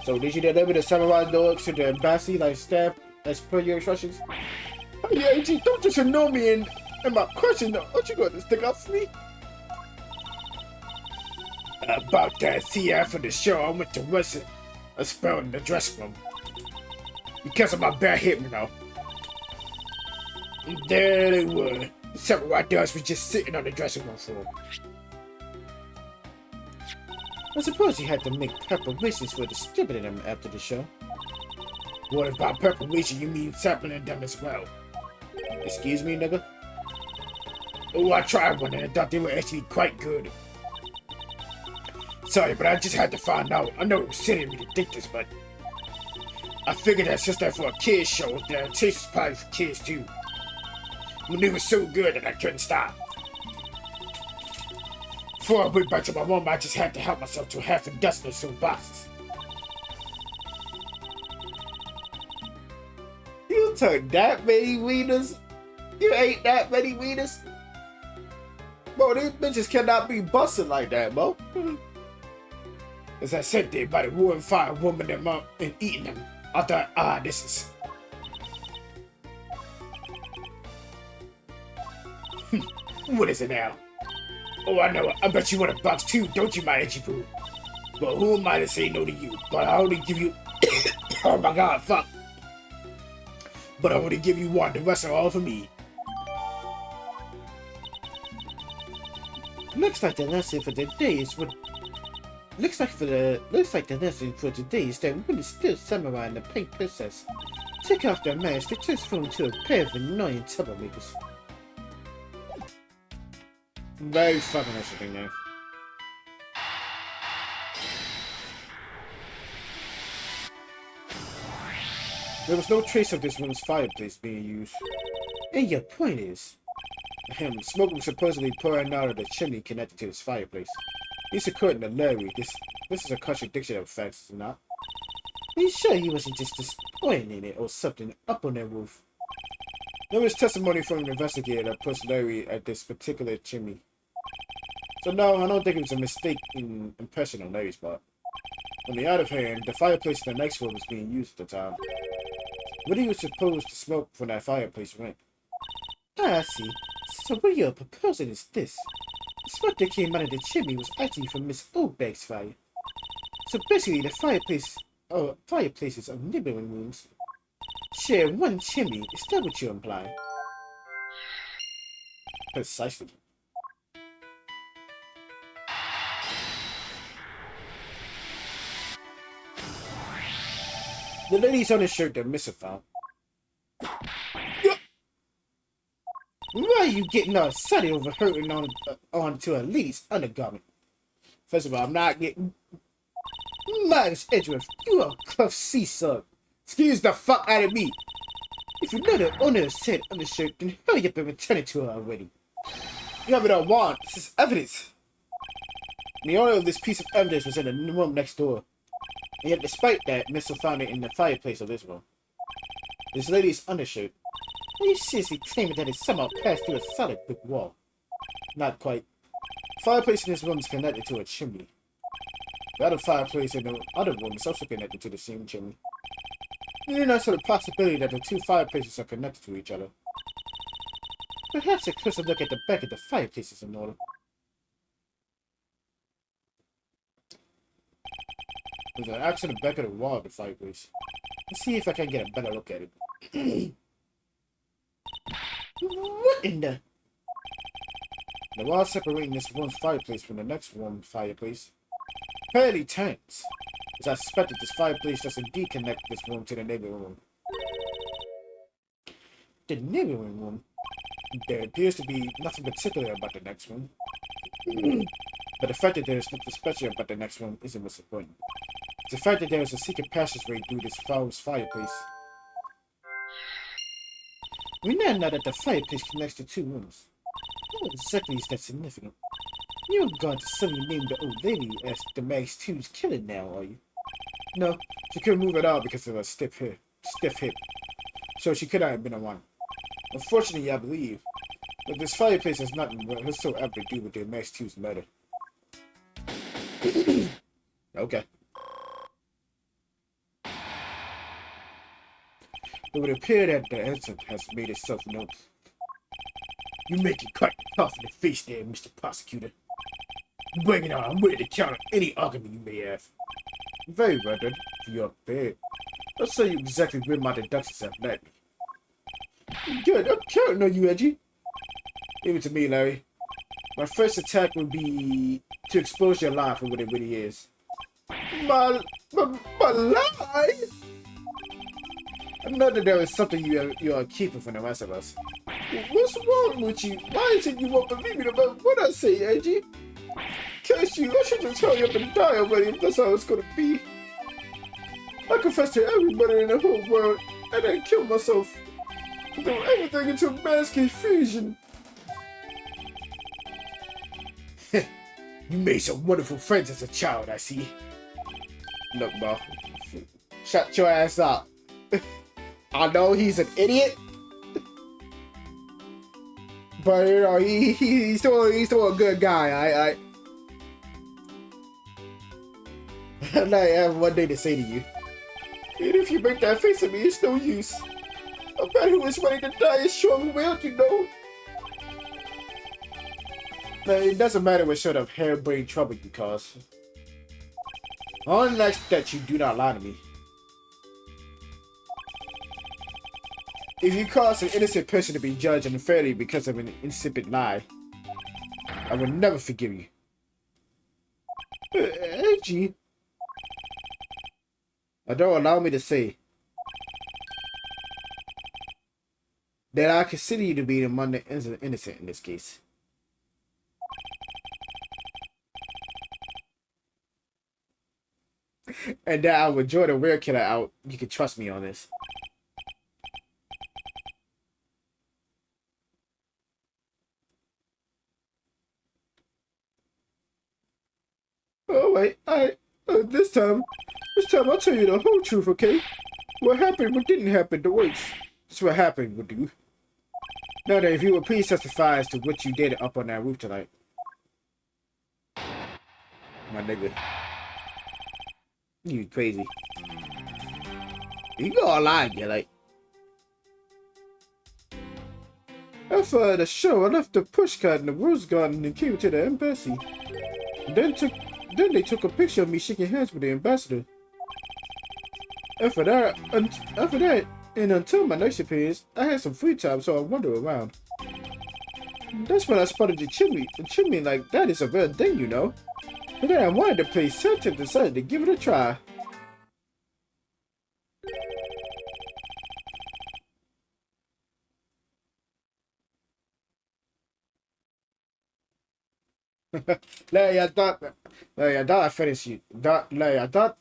So did you deliver the samurai dogs to the embassy like staff as per your instructions? Hey, Edgy, don't just ignore me and my question, aren't you going to stick up for me? About that, see, after the show, I went to rest a spell in the dressing room. Because of my bad hip, you know. And there they were. The samurai dogs were just sitting on the dressing room floor. I suppose you had to make preparations for distributing them after the show. What if by preparation you mean sampling them as well? Excuse me, nigga? Oh, I tried one and I thought they were actually quite good. Sorry, but I just had to find out. I know it was silly of me to think this, but I figured that since they're for a kids show, their taste was probably for kids too. When they were so good that I couldn't stop. Before I went back to my mom, I just had to help myself to half a dozen or so boxes. You took that many wieners? You ate that many wieners? Bro, these bitches cannot be busting like that, bro. As I said there, by the war and fire, warming them up and eating them, I thought, this is... What is it now? Oh, I know. I bet you want a box too, don't you, my edgy poo? But who am I to say no to you? But I only give you... Oh my god, fuck. But I only give you one. The rest are all for me. Looks like the lesson for today is what... Looks like the lesson for today is that women still samurai and the pink princess take off their masks to transform into a pair of annoying troublemakers. Very fucking interesting now. There was no trace of this room's fireplace being used. And your point is, smoke was supposedly pouring out of the chimney connected to this fireplace. He's according to Larry, this is a contradiction of facts, is it not? Are you sure he wasn't just destroying it or something up on that roof? There was testimony from an investigator that pushed Larry at this particular chimney. So no, I don't think it was a mistaken impression on Larry's part. On the other hand, the fireplace in the next room was being used at the time. What he was supposed to smoke from that fireplace went. I see. So what you're proposing is this. The smoke that came out of the chimney was actually from Miss Oldberg's fire. So basically the fireplaces of neighboring rooms share one chimney. Is that what you're implying? Precisely. The lady's on the shirt that Missa found. Why are you getting all excited over hurting onto a lady's undergarment? First of all, I'm not getting... Miles Edgeworth, you are a cuff sea sub. Excuse the fuck out of me. If you know the owner said undershirt, then hurry up and return it to her already. You have it on warrant. This is evidence. The owner of this piece of evidence was in the room next door. And yet, despite that, Missile found it in the fireplace of this room. This lady's undershirt. Are you seriously claiming that it somehow passed through a solid brick wall? Not quite. The fireplace in this room is connected to a chimney. The other fireplace in the other room is also connected to the same chimney. There's also the possibility that the two fireplaces are connected to each other. Perhaps a closer look at the back of the fireplace is in order. There's an axe on the back of the wall of the fireplace. Let's see if I can get a better look at it. What in the... The wall separating this room's fireplace from the next room's fireplace barely turns. As I suspected, this fireplace does indeed connect this room to the neighboring room. The neighboring room? There appears to be nothing particular about the next one. But the fact that there is nothing special about the next one isn't what's important. It's the fact that there is a secret passageway through this fireplace. We now know that the fireplace connects to two rooms. How exactly is that significant? You're going to suddenly name the old lady as the Max 2's killer now, are you? No, she couldn't move at all because of a stiff hip. So she could not have been the one. Unfortunately, I believe that this fireplace has nothing whatsoever to do with the Max 2's murder. Okay. It would appear that the incident has made itself known. You make it quite tough in the face there, Mr. Prosecutor. Bring it on, I'm ready to counter any argument you may have. Very well then, for your bed. I'll tell you exactly where my deductions have led me. Good, I'm counting on you, Edgy. Give it to me, Larry. My first attack would be to expose your lie for what it really is. My lie? I know that there is something you are keeping from the rest of us. What's wrong with you? Why is it you won't believe me about what I say, Edgy? Curse you, I should just hurry up and die already if that's how it's gonna be. I confess to everybody in the whole world, and then kill myself. Throw everything into mass confusion. You made some wonderful friends as a child, I see. Look, bro. Shut your ass up. I know he's an idiot. But, you know, he's still a good guy. I have one thing to say to you. And if you make that face at me, it's no use. A man who is ready to die is strong-willed, you know. But it doesn't matter what sort of harebrained trouble you cause. Unless that you do not lie to me. If you cause an innocent person to be judged unfairly because of an insipid lie, I will never forgive you. Angie. Don't allow me to say that I consider you to be among the innocent in this case. And that I would draw the real killer out. You can trust me on this. Oh wait, this time I'll tell you the whole truth, okay? What happened, what didn't happen, the worst. That's what happened with you. Now then, if you would please testify as to what you did up on that roof tonight. My nigga. You crazy. You gonna lie, you like. After the show, I left the pushcart in the rose garden and came to the embassy. Then they took a picture of me shaking hands with the ambassador. After that, and until my next appearance, I had some free time, so I wandered around. That's when I spotted the chimney. The chimney like that is a real thing, you know. And then I wanted to play Santa and decided to give it a try. Larry, I thought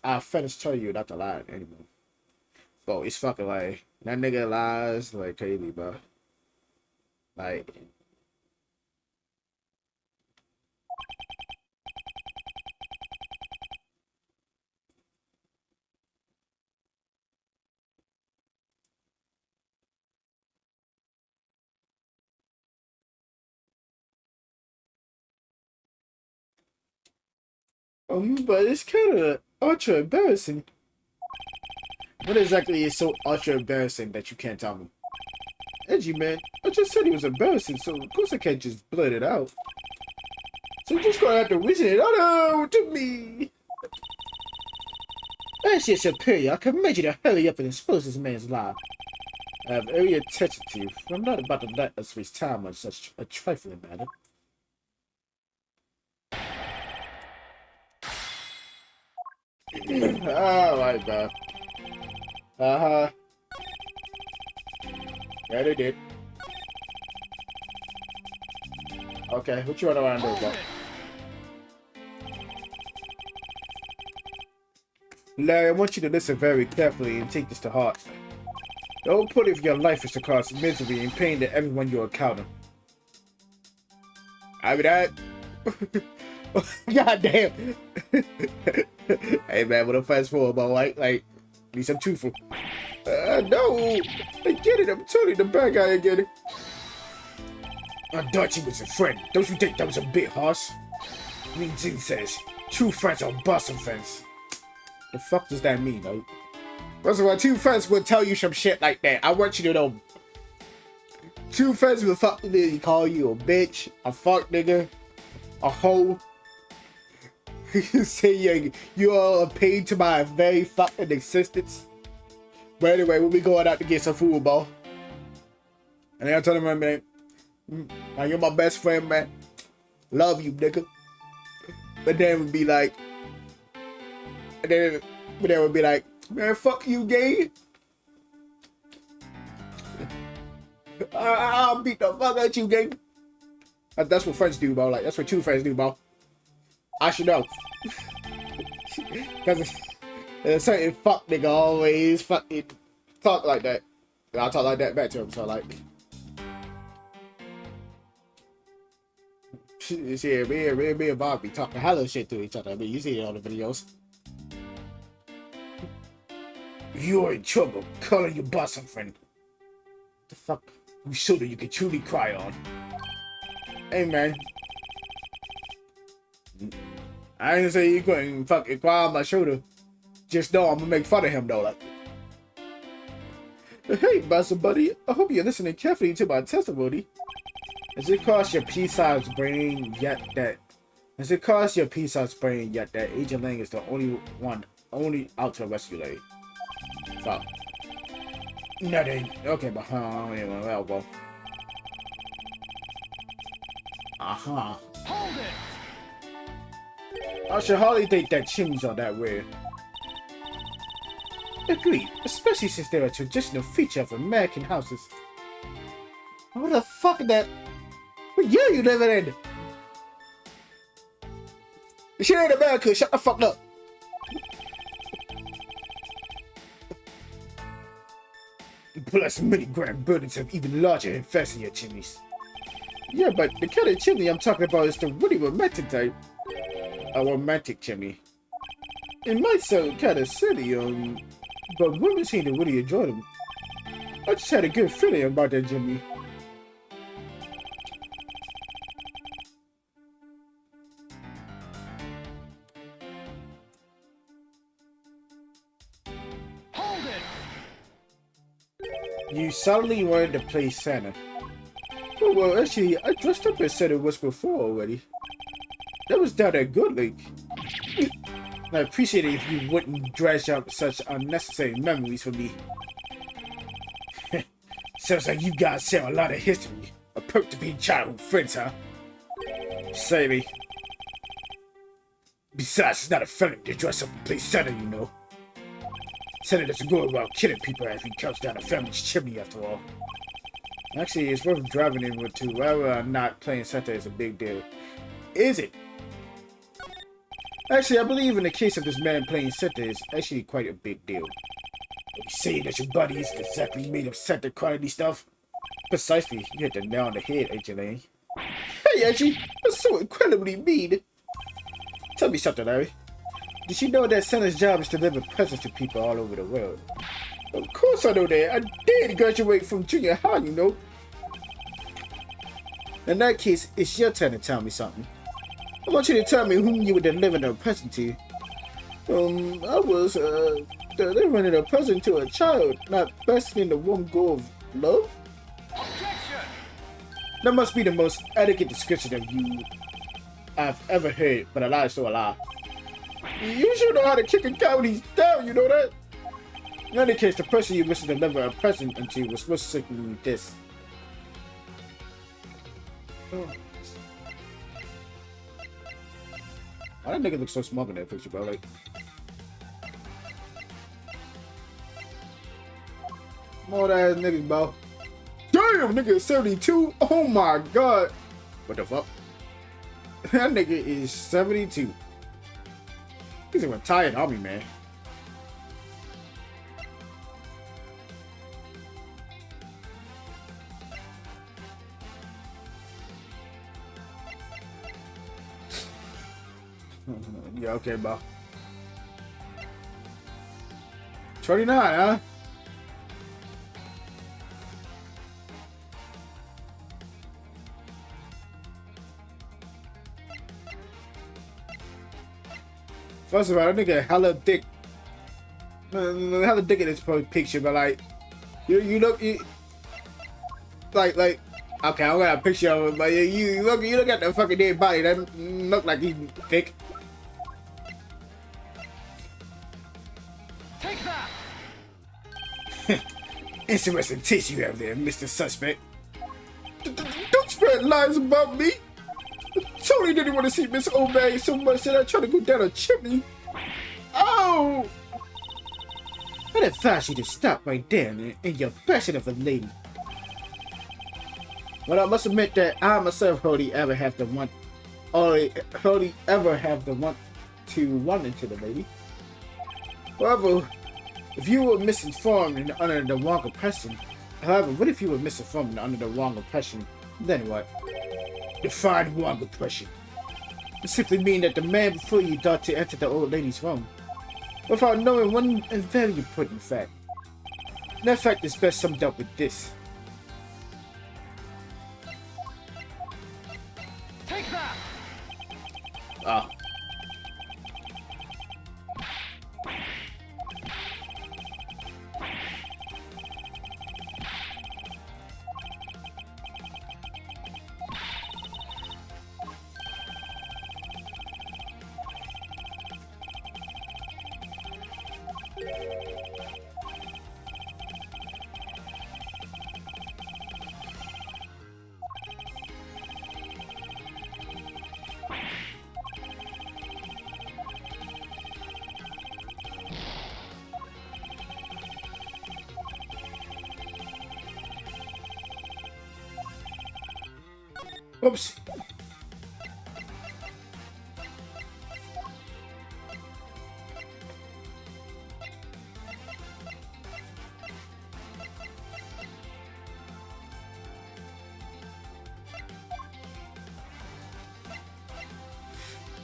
I finished telling you not to lie anymore. Bro, it's fucking like that nigga lies like crazy, bro. Like, but it's kind of ultra embarrassing. What exactly is so ultra embarrassing that you can't tell me? Edgy, man. I just said it was embarrassing, so of course I can't just blurt it out. So you're just gonna have to whistle it out to me. As your superior, I command you to hurry up and expose this man's lie. I have every attention to you. I'm not about to let us waste time on such a trifling matter. Alright, bro. Uh-huh. Yeah, they did. Okay, what you want around there, bro? Larry, I want you to listen very carefully and take this to heart. The whole point of your life is to cause misery and pain to everyone you encounter. I mean that. God damn. Hey man, what a fast forward about like at least I'm truthful. No, I get it. I'm totally the bad guy. I get it. I thought you was a friend. Don't you think that was a bit harsh? Mean Jin says true friends are bosom friends. The fuck does that mean, though? First of all, two friends will tell you some shit like that. I want you to know. Two friends will fucking call you a bitch, a fuck nigga, a hoe. Say you are a pain to my very fucking existence. But anyway, we'll be going out to get some food, bro. And then I tell him, man, you're my best friend, man. Love you, nigga. But then we'll be like, we'll be like, man, fuck you, gay. I'll beat the fuck out you, gay. That's what friends do, bro. Like, that's what two friends do, bro. I should know. Because a certain fuck nigga always fucking talk like that. And I'll talk like that back to him, so like. Shit, me and Bob be talking hella shit to each other. I mean, you see it on the videos. You're in trouble. Calling your bosom friend. The fuck? You shoulder you can truly cry on. Hey man. I didn't say you couldn't fucking cry on my shoulder. Just know I'm gonna make fun of him though. Like, hey, bosom buddy. I hope you're listening carefully to my testimony. Has it crossed your pea-sized brain yet that Agent Lang is the only out to rescue Larry? Fuck. No, they okay, but well, well. Uh-huh. Hold it! I should hardly think that chimneys are that weird. Agreed, especially since they're a traditional feature of American houses. What the fuck is that? What year you living in? This shit ain't America, shut the fuck up. Plus, many grand burdens have even larger and fancier chimneys. Yeah, but the kind of chimney I'm talking about is the really romantic type. A romantic chimney. It might sound kind of silly, but women seem to really enjoy them. I just had a good feeling about that chimney. Hold it! You suddenly wanted to play Santa. Oh, well, actually, I dressed up as Santa once before already. That was down at Good Lake. I appreciate it if you wouldn't dredge up such unnecessary memories for me. Sounds like you guys share a lot of history. A perk to be childhood friends, huh? Say me. Besides, it's not a felony to dress up and play Santa, you know. Santa doesn't go around killing people as he comes down a family's chimney, after all. Actually, it's worth driving in with too. Whether or not playing Santa is a big deal. Is it? Actually, I believe in the case of this man playing Santa is actually quite a big deal. You saying that your body isn't exactly made of center quality stuff? Precisely, you hit the nail on the head, Agent Lane. Hey, Edgy, that's so incredibly mean. Tell me something, Larry. Did you know that Santa's job is to deliver presents to people all over the world? Of course I know that. I did graduate from junior high, you know. In that case, it's your turn to tell me something. I want you to tell me whom you were delivering a present to. I was, delivering a present to a child, not besting the warm glow of love? Objection! That must be the most etiquette description of you I've ever heard, but a lie is still a lie. You should know how to kick a coyote down, you know that? In any case, the person you wish to deliver a present into was specifically this. Oh. Why that nigga look so smug in that picture, bro? Like, more ass niggas, bro. Damn, nigga is 72. Oh my god. what the fuck? That nigga is 72. He's a retired army man. Yeah, okay, bro. 29, huh? First of all, that nigga hella thick. Hella thick in this picture, but like, you look, like, okay, I don't got a picture of it, but you look at the fucking dead body. That look like he's thick. Take that! Interesting taste you have there, Mr. Suspect. Don't spread lies about me. Totally didn't want to see Miss O'Malley so much that I tried to go down a chimney. Oh! I'd advise you to stop right there in your passion of a lady. But I must admit that I myself hardly ever have the want to run into the lady. However, if you were misinformed and under the wrong impression, what if you were misinformed and under the wrong impression? Then what? Define wrong impression. It simply means that the man before you thought to enter the old lady's room without knowing one very important fact. That fact is best summed up with this. Take that! Ah. Oops.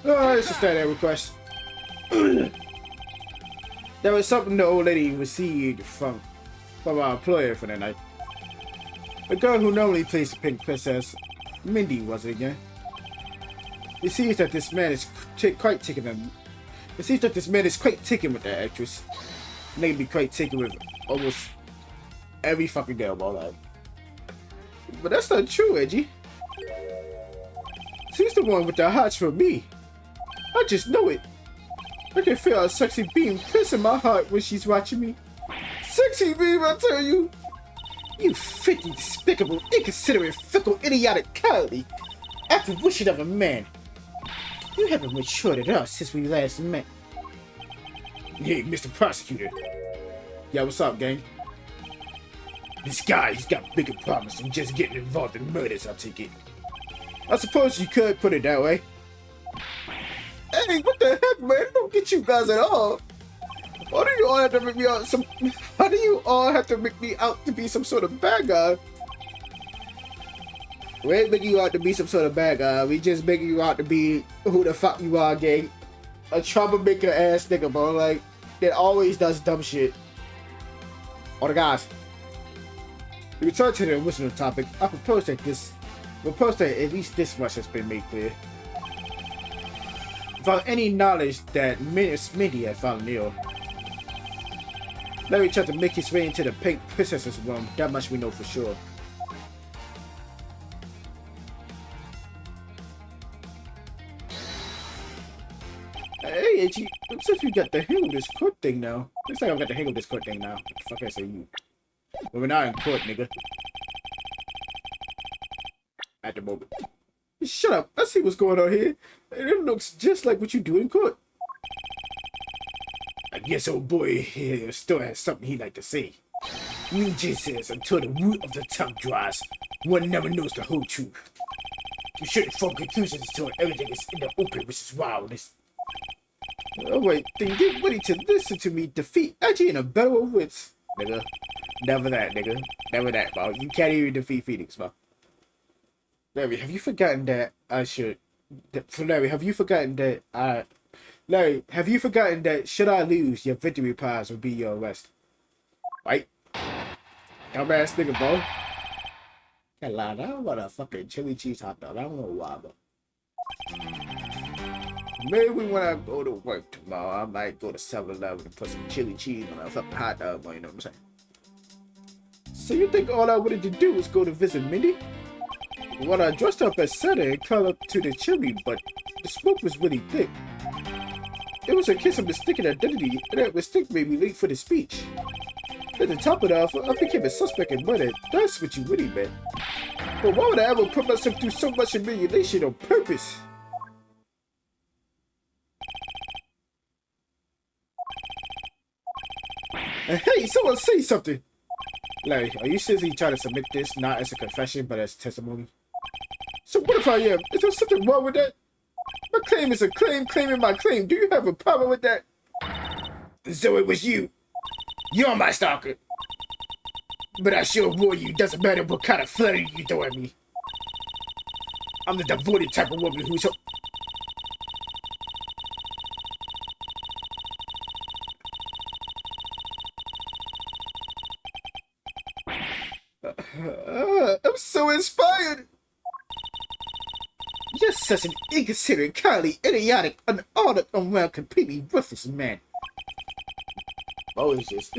Oh, it's just that request. There was something the old lady received from our employer for that night. The girl who normally plays the Pink Princess, Mindy, was it again? It seems that this man is quite taken. It seems that this man is quite taken with that actress. Maybe quite taken with almost every fucking girl about that. But that's not true, Edgy. She's the one with the hots for me. I just know it. I can feel a sexy beam piss in my heart when she's watching me. Sexy beam, I tell you. You filthy, despicable, inconsiderate, fickle, idiotic cowardly, acquisition of a man. You haven't matured at all since we last met. Hey, Mr. Prosecutor. Yeah, what's up, gang? This guy, he's got bigger problems than just getting involved in murders, I take it. I suppose you could put it that way. Hey, what the heck, man? Don't get you guys at all. Why do you all have to make me out some? Why do you all have to make me out to be some sort of bad guy? We ain't making you out to be some sort of bad guy. We just making you out to be who the fuck you are, gang. A troublemaker ass nigga, bro. Like, that always does dumb shit. Alright, guys. To return to the original topic, I propose that at least this much has been made clear. Without any knowledge that Smitty had found Neo, Larry tried to make his way into the pink princess's room. That much we know for sure. Hey, Itchy, looks like you got the hang of this court thing now. Looks like I've got the hang of this court thing now. What the fuck I say you? But we're not in court, nigga. At the moment. Shut up. I see what's going on here. It looks just like what you do in court. I guess old boy here still has something he'd like to say. Ninja says until the root of the tongue dries, one never knows the whole truth. You shouldn't form conclusions until everything is in the open, which is wildness. Alright, then get ready to listen to me defeat Edgy in a battle of wits. Nigga. Never that, nigga. Never that, bro. You can't even defeat Phoenix, bro. Larry, have you forgotten that I should... Larry, have you forgotten that Larry, have you forgotten that should I lose, your victory prize will be your arrest? Right? Dumbass nigga, bro. Can't lie, I don't want a fucking chili cheese hot dog. I don't know why, but... Maybe when I go to work tomorrow, I might go to 7-Eleven and put some chili cheese on a fucking hot dog, you know what I'm saying? So you think all I wanted to do was go to visit Mindy? Well, I dressed up as Santa and called up to the chili, but the smoke was really thick. It was a case of mistaken identity, and that mistake made me late for the speech. At the top of it off, I became a suspect in murder. That's what you really meant. But why would I ever put myself through so much humiliation on purpose? Hey, someone say something! Larry, are you seriously trying to submit this not as a confession, but as testimony? So what if I am? Is there something wrong with that? My claim is a claim, claiming my claim. Do you have a problem with that? So it was you. You're my stalker. But I sure warn you, doesn't matter what kind of flattery you throw at me. I'm the devoted type of woman who's... I'm so inspired! You're such an inconsiderate, kindly, idiotic, unhonored, unwell, completely worthless man. Oh, it's just...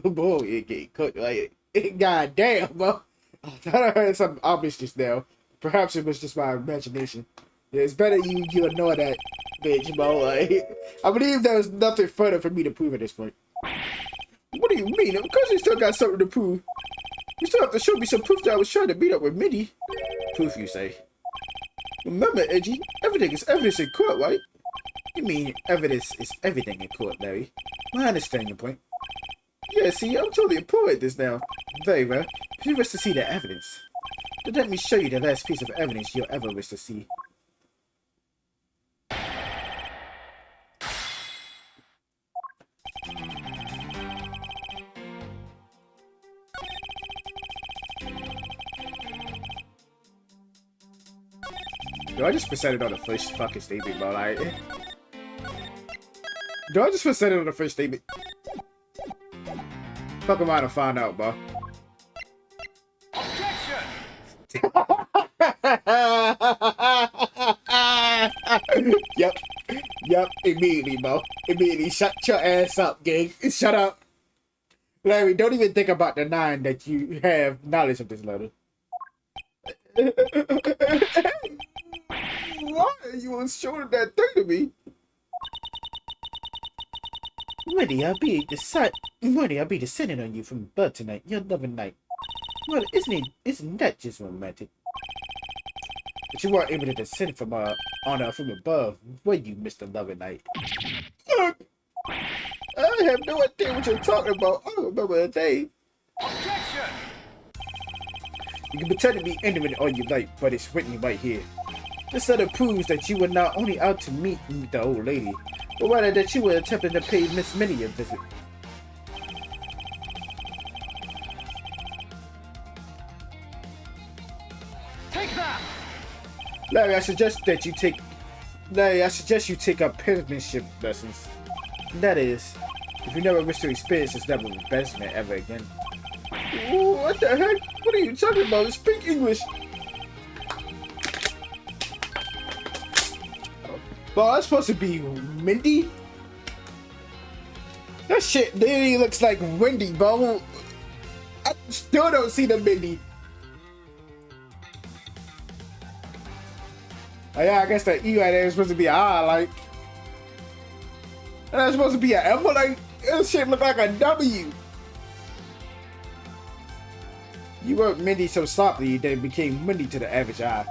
Boy, it get cooked like it. God damn, bro. I thought I heard something obvious just now. Perhaps it was just my imagination. Yeah, it's better you ignore that bitch, bro. Like, I believe there was nothing further for me to prove at this point. What do you mean? Of course you still got something to prove. You still have to show me some proof that I was trying to meet up with Mindy. Proof, you say? Remember, Edgy, everything is evidence in court, right? You mean evidence is everything in court, Larry. I understand your point. Yeah, see, I'm totally important at this now. Very well. You wish to see the evidence. Then let me show you the last piece of evidence you'll ever wish to see. Do I just present it on the first fucking statement, bro? Like, do I just present it on the first statement? Fuck am I to find out, bro? Objection! Yep, immediately, bro. Immediately, shut your ass up, gang. Shut up. Larry, don't even think about denying that you have knowledge of this letter. Why are you showing that thing to me? Money, I'll be descending on you from birth tonight. Your loving night. Well, isn't that just romantic? But you weren't able to descend from honor from above, were you, Mr. Loving Night? Look, I have no idea what you're talking about. I don't remember a day. Objection! You can pretend to be ignorant all you like, but it's written right here. This letter proves that you were not only out to meet the old lady, or rather that you were attempting to pay Miss Minnie a visit. Take that! Larry, I suggest you take up penmanship lessons. That is, if you never wish to experience this level of embarrassment ever again. Ooh, what the heck? What are you talking about? Speak English! Well, that's supposed to be Mindy? That shit literally looks like Wendy, bro. I still don't see the Mindy. Oh yeah, I guess the E right there is supposed to be an I, like. And that's supposed to be an M, like, that shit look like a W. You wrote Mindy so softly that it became Mindy to the average eye.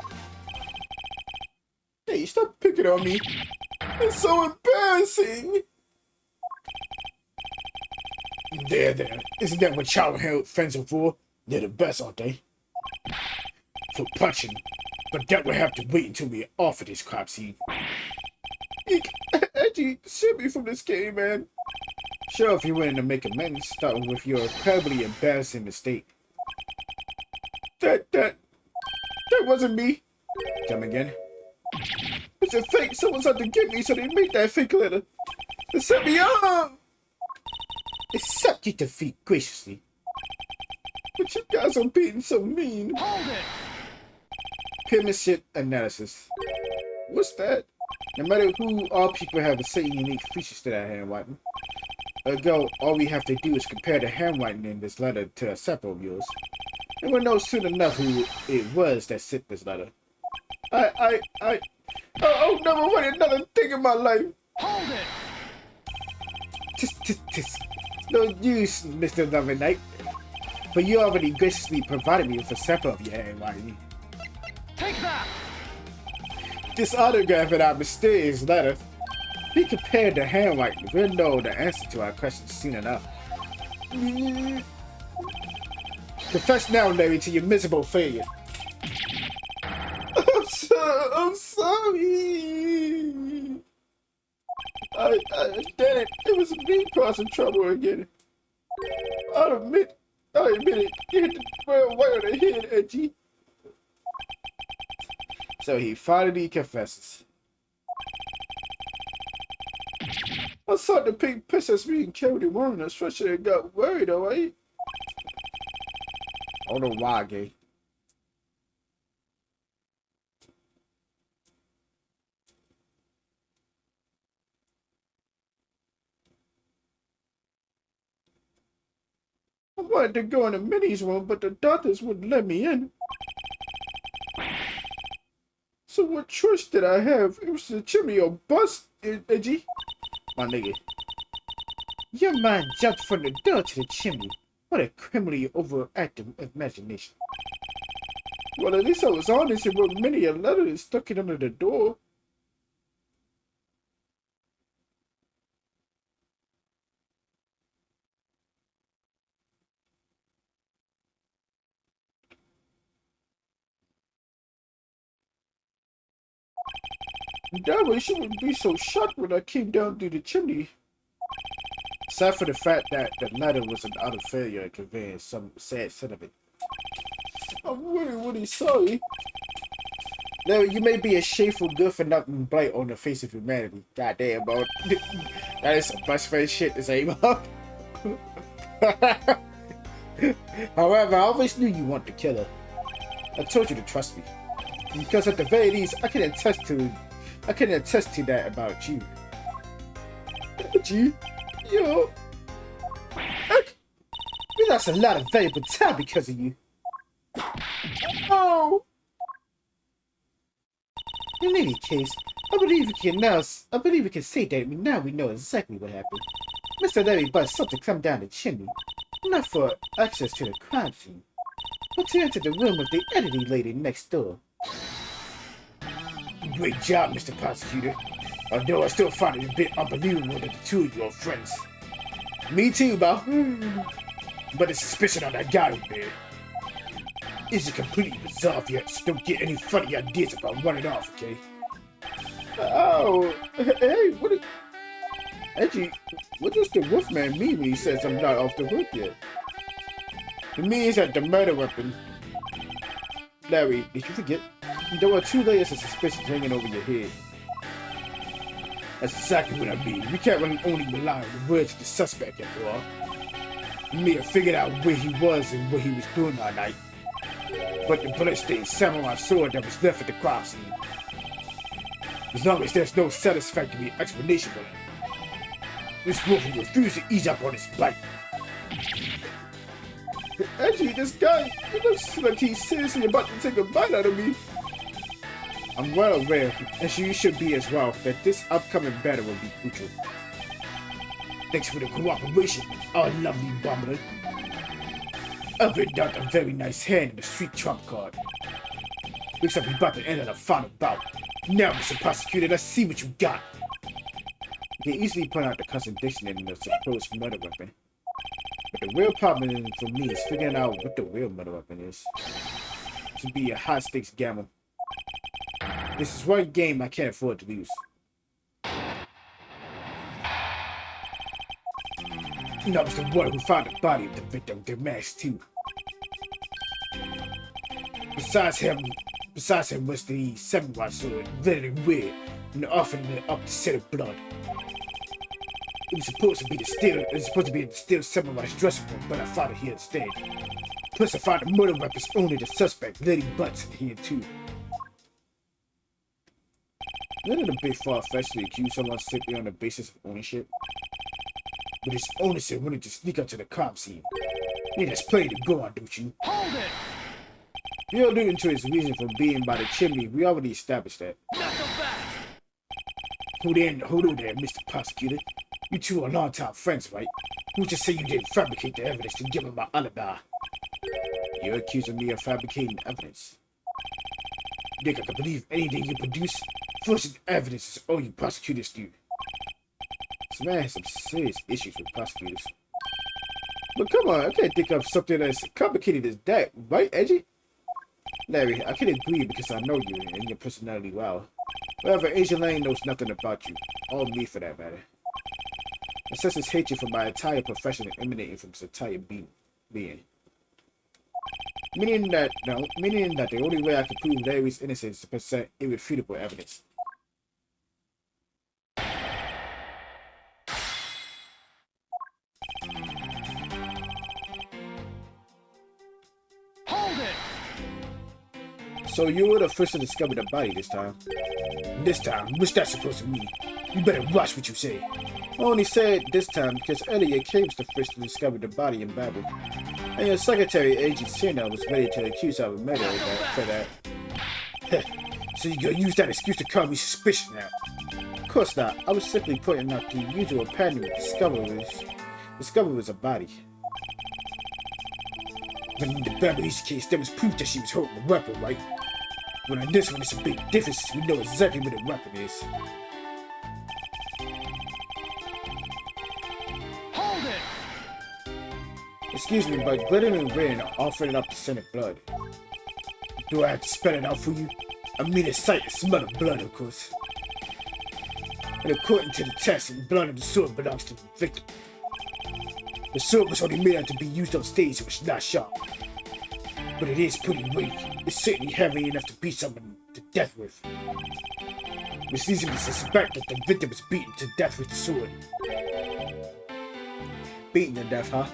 Hey, stop picking on me. It's so embarrassing. There. Isn't that what childhood friends are for? They're the best, aren't they? For punching. But that will have to wait until we're off of this crop seed. Edgy, save me from this game, man. Sure, if you're willing to make amends, starting with your incredibly embarrassing mistake. That wasn't me. Come again. It's a fake. Someone's out to get me, so they made that fake letter. They set me up. Accept your defeat graciously. But you guys are being so mean. Hold it! Penmanship analysis. What's that? No matter who, all people have a certain unique features to that handwriting. Ergo, all we have to do is compare the handwriting in this letter to a sample of yours. And we'll know soon enough who it was that sent this letter. I'll never write another thing in my life. Hold it! Tis. No use, Mr. Lover Knight. For you already graciously provided me with a sample of your handwriting. Take that! This autograph in our mysterious letter. We compared the handwriting. We'll know the answer to our questions soon enough. Confess now, Larry, to your miserable failure. I'm sorry. I did it. It was me causing trouble again. I'll admit it. You hit the well right on the head, Edgy. So he finally confesses. I saw the pink princess being carried around the stretcher and got worried, alright? I don't know why, gay. I wanted to go in the Minnie's room, but the doctors wouldn't let me in. So what choice did I have? It was the chimney or bust, Edgy. My nigga. Your mind jumped from the door to the chimney. What a criminally overactive imagination. Well, at least I was honest and wrote Minnie a letter and stuck it under the door. That way she wouldn't be so shocked when I came down through the chimney. Aside for the fact that the letter was an utter failure at conveying some sad sentiment. I'm really, really sorry. Larry, you may be a shameful, good-for-nothing blight on the face of humanity. Goddamn, bro. That is some best friend shit to say, bro. However, I always knew you wanted to kill her. I told you to trust me. Because at the very least, I can attest to that about you. Gee, yo. We lost a lot of valuable time because of you. Oh. In any case, I believe we can say that now we know exactly what happened. Mr. Larry Butz something come down the chimney, not for access to the crime scene, but to enter the room of the editing lady next door. Great job, Mr. Prosecutor. Although I still find it a bit unbelievable that the two of you are friends. Me too, Bob. But the suspicion on that guy over there isn't completely resolved yet, so don't get any funny ideas about running off, okay? Oh, hey, Actually, what does the Wolfman mean when he says I'm not off the hook yet? It means that the murder weapon... Larry, did you forget? There are 2 layers of suspicion hanging over your head. That's exactly what I mean. We can't only rely on the words of the suspect after all. We may have figured out where he was and what he was doing all night. But the bloodstained samurai sword that was left at the crime scene. As long as there's no satisfactory explanation for it. This wolf will refuse to ease up on his bite. Actually, this guy, he looks like he's seriously about to take a bite out of me. I'm well aware, as you should be as well, that this upcoming battle will be crucial. Thanks for the cooperation, our lovely Bomber. I've written out a very nice hand in the street trump card. Looks like we're about to enter the final bout. Now, Mr. Prosecutor, let's see what you got. You can easily point out the contradiction in the supposed murder weapon. But the real problem for me is figuring out what the real murder weapon is. This would be a high-stakes gamble. This is one game I can't afford to lose. And that was the one who found the body of the victim, their mask too. Besides him was the samurai sword, very weird, and offering it up to set of blood. It was supposed to be in the steel samurai's dressing room, but I found it here instead. Plus I found the murder weapon's owner, the suspect, Lady Butz, here too. Isn't it a bit far-fetched to accuse someone simply on the basis of ownership? But his ownership wanted to sneak up to the crime scene. Yeah, there's plenty to go on, don't you? Hold it! You're alluding to his reason for being by the chimney. We already established that. Not so fast! Hold on there, Mr. Prosecutor. You two are longtime friends, right? Who's to say you didn't fabricate the evidence to give him my alibi? You're accusing me of fabricating evidence. You think I can believe anything you produce? Forging evidence is all you prosecutors do. This man has some serious issues with prosecutors. But come on, I can't think of something as complicated as that, right, Edgy? Larry, I can agree because I know you and your personality well. However, Asian Lane knows nothing about you. Or me, for that matter. It says his hatred for my entire profession emanating from his entire being. Meaning that the only way I can prove Larry's innocence is to present irrefutable evidence. Hold it! So you were the first to discover the body this time. This time? What's that supposed to mean? You better watch what you say. I only said this time because earlier Kay was the first to discover the body in Babel. And your secretary, Agent Sina, was ready to accuse her of murder for that. So you're gonna use that excuse to call me suspicious now? Of course not. I was simply pointing out the usual pattern of discovery was a body. But in the Babylese case, there was proof that she was holding a weapon, right? But in this one, it's a big difference. We know exactly what the weapon is. Hold it! Excuse me, but glittering rain are offering up the scent of blood. Do I have to spell it out for you? I mean the sight and smell of blood, of course. And according to the test, the blood of the sword belongs to the victim. The sword was only made out to be used on stage, so it's not sharp. But it is pretty weighty. It's certainly heavy enough to beat someone to death with. Which leads me to suspect that the victim was beaten to death with the sword. Beaten to death, huh?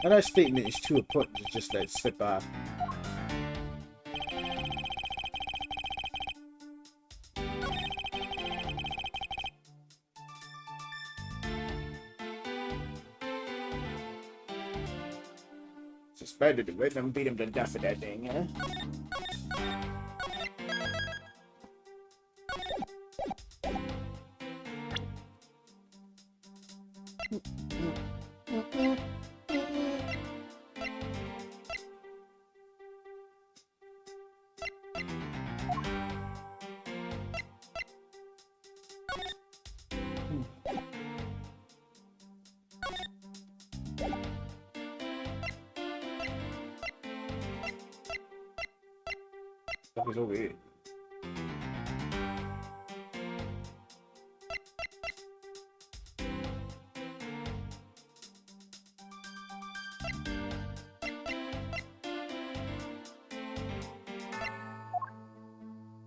And that statement is too important to just let slip by. Suspected the victim beat him to death for that thing, huh? Stuff is over here.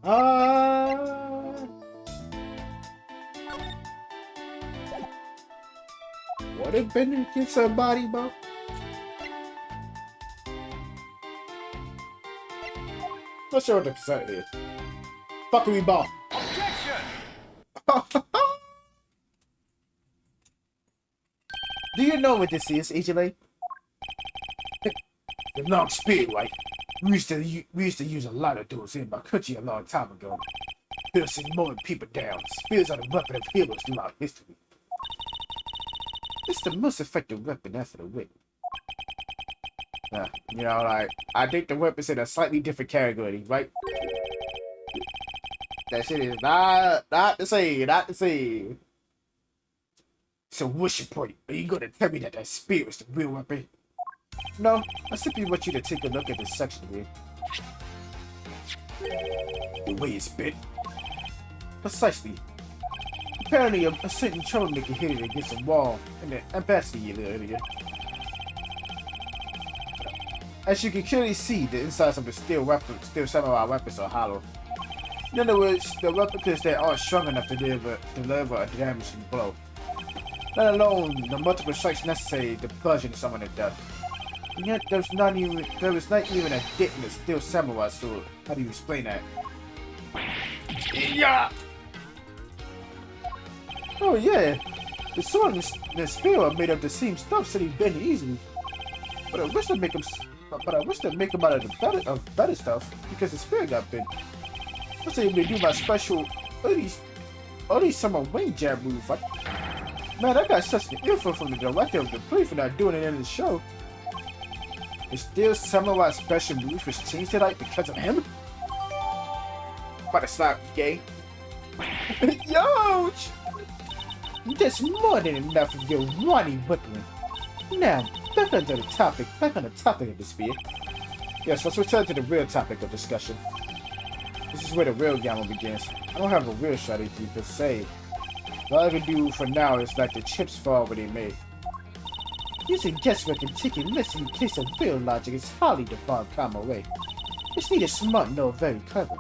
Would have been against somebody, bro? Not sure what the percent is. Fuckery ball. Objection! Do you know what this is, HLA? The long spear, right? We used to use a lot of those in my country a long time ago. Piercing mowing people down. Spears are the weapon of heroes throughout history. It's the most effective weapon after the whip. You know, like, I think the weapon's in a slightly different category, right? That shit is not the same, not the same. So what's your point? Are you gonna tell me that that spear is the real weapon? No, I simply want you to take a look at this section here. The way it's bent. Precisely. Apparently, a certain troublemaker hit it against a wall in the ambassador earlier. As you can clearly see, the insides of the steel samurai weapons are hollow. In other words, the replicas that aren't strong enough to deliver a damaging blow. Let alone the multiple strikes necessary to plunge into someone to death. And yet there was not even a dent in the steel samurai sword. How do you explain that? Yeah. Oh yeah, the sword and the spear are made of the same stuff, so they bend easily. But I wish they'd make them out of the better stuff because the spear got bent. What's they do my special all these summer wing jab move? Man, I got such an info from the director of the play for not doing it in the show. It's still samurai special moves which changed it like because of him? About to slap gay. Yo! That's more than enough of your whiny whipping. Now, back on the topic of the spear. Yes, let's return to the real topic of discussion. This is where the real gamble begins. I don't have a real strategy per se. All I can do for now is let the chips fall where they may. Using guesswork and taking less in case of real logic is hardly the Von way. It's neither smart nor very clever.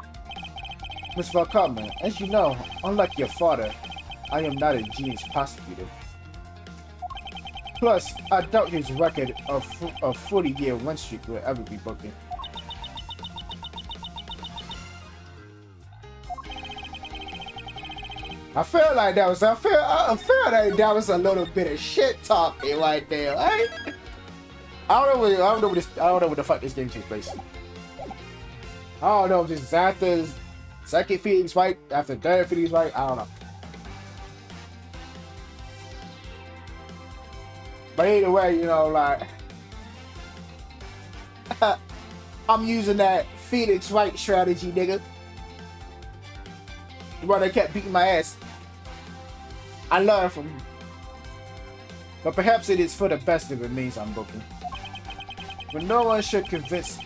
Miss Von, as you know, unlike your father, I am not a genius prosecutor. Plus, I doubt his record of 40-year win streak will ever be broken. I feel like that was a little bit of shit talking right there. Right? I don't know what the fuck this game takes place. I don't know if this is after second Phoenix fight, after third Phoenix fight. I don't know. But either way, you know, like I'm using that Phoenix Wright strategy, nigga. The one that kept beating my ass. I learned from him. But perhaps it is for the best if it means I'm broken. But no one should conceive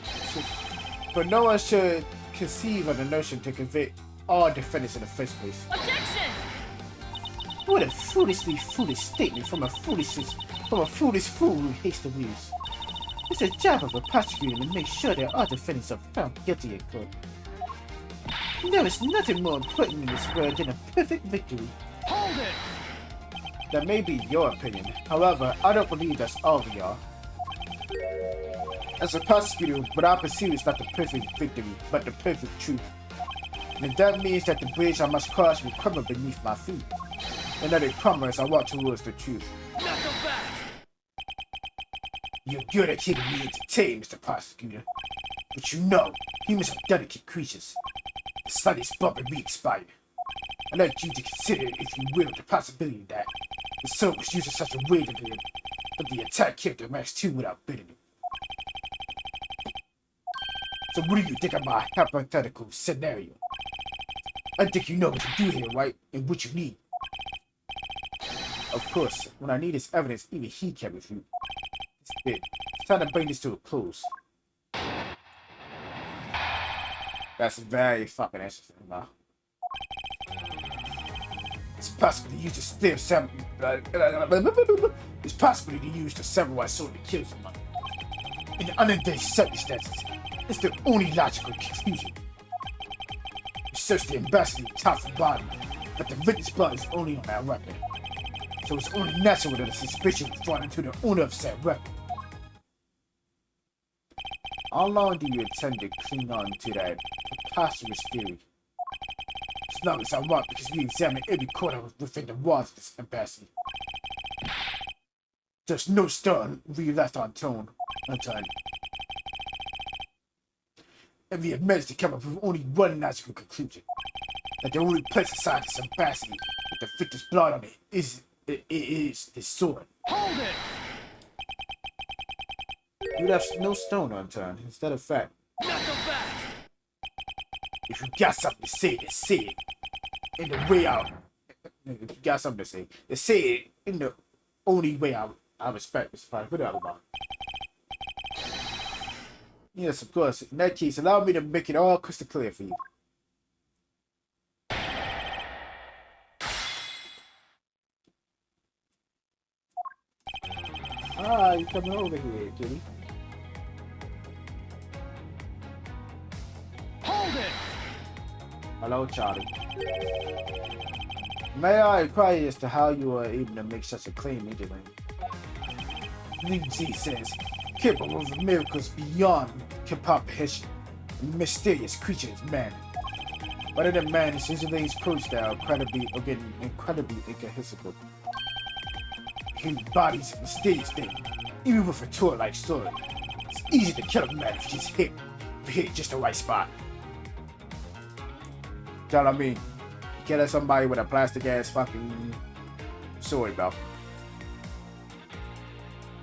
of the notion to convict all defendants in the first place. Objection! What a foolish statement from a foolish fool who hates the news. It's the job of a prosecutor to make sure that all defendants are found guilty in court. There is nothing more important in this world than a perfect victory. Hold it! That may be your opinion. However, I don't believe that's all we are. As a prosecutor, what I pursue is not the perfect victory, but the perfect truth. And that means that the bridge I must cross will crumble beneath my feet. And let it crumble as I walk towards the truth. Knuckle back! You're good at keeping me entertained, Mr. Prosecutor. But you know, humans are delicate creatures. The slightest bump and we expire. I'd like you to consider, if you will, the possibility that the sword was used in such a way that the attack killed the max 2 without bidding it. So what do you think of my hypothetical scenario? I think you know what to do here, right? And what you need. Of course, when I need this evidence, even he can refute. It's time to bring this to a close. That's very fucking interesting, man. It's possible to use the It's possible to use the samurai sword to kill someone. In the unintended circumstances, it's the only logical confusion. searched the ambassador top and bottom, but the witness blood is only on that weapon. So it's only natural that a suspicion was brought into the owner of said weapon. How long do you intend to cling on to that preposterous theory? As long as I want, because we examine every corner within the walls of this embassy. There's no stone we left unturned. And we have managed to come up with only one logical conclusion. That the only place inside this embassy with the victim's blood on it is this sword. Hold it! You left no stone unturned. Instead of fact, Not so fast! if you got something to say, then say it. In the way out. If you got something to say, then say it in the only way I respect this fight. What about? Yes, of course. In that case, allow me to make it all crystal clear for you. Ah, you coming over here, kitty. Hold it! Hello, Charlie. May I inquire as to how you are able to make such a claim, Angelina? Ling Ji says, capable of miracles beyond comprehension. A mysterious creature is man. Rather than man, his Angelina's code style incredibly incomprehensible. He embodies a mysterious thing, even with a tool-like sword. It's easy to kill a man if he's hit just the right spot. Tell me, you killing somebody with a plastic ass fucking sword, bro.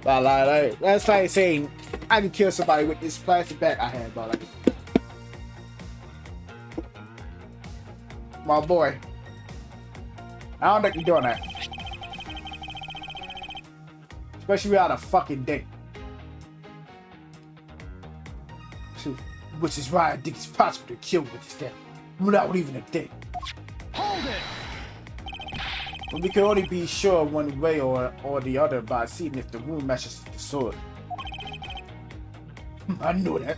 But like, that's like saying I can kill somebody with this plastic bat I had, bro. Like, my boy, I don't think you're doing that. Especially without a fucking date. Which is why I think it's possible to kill with this thing without even a date. Hold it! But we can only be sure one way or the other by seeing if the wound matches the sword. I know that.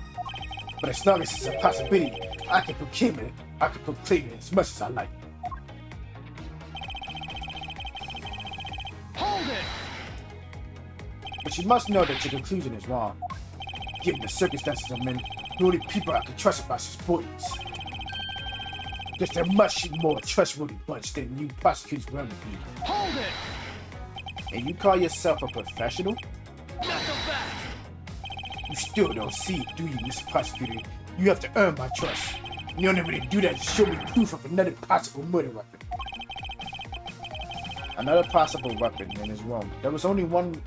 But as long as it's a possibility, I can proclaim it as much as I like. Hold it! But you must know that your conclusion is wrong. Given the circumstances I'm in, the only people I can trust about subordinates. Because they're much more trustworthy bunch than you prosecutors will ever be. Hold it! And you call yourself a professional? Not so fast! You still don't see it, do you, Mr. Prosecutor? You have to earn my trust. The only way to do that is show me proof of another possible murder weapon. Another possible weapon in his room. There was only one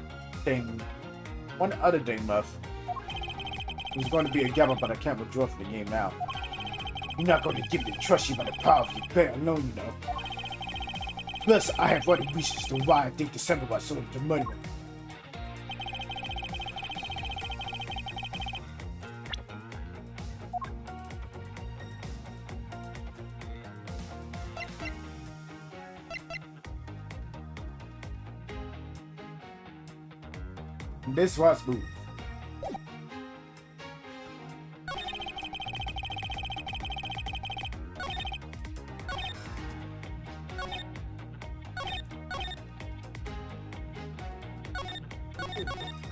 other thing left. It was going to be a gamble, but I can't withdraw from the game now. You're not going to give me to trust you by the power of your prayer alone, you know. Plus, I have already researched as to why I think December was sold to murder weapon. This was smooth.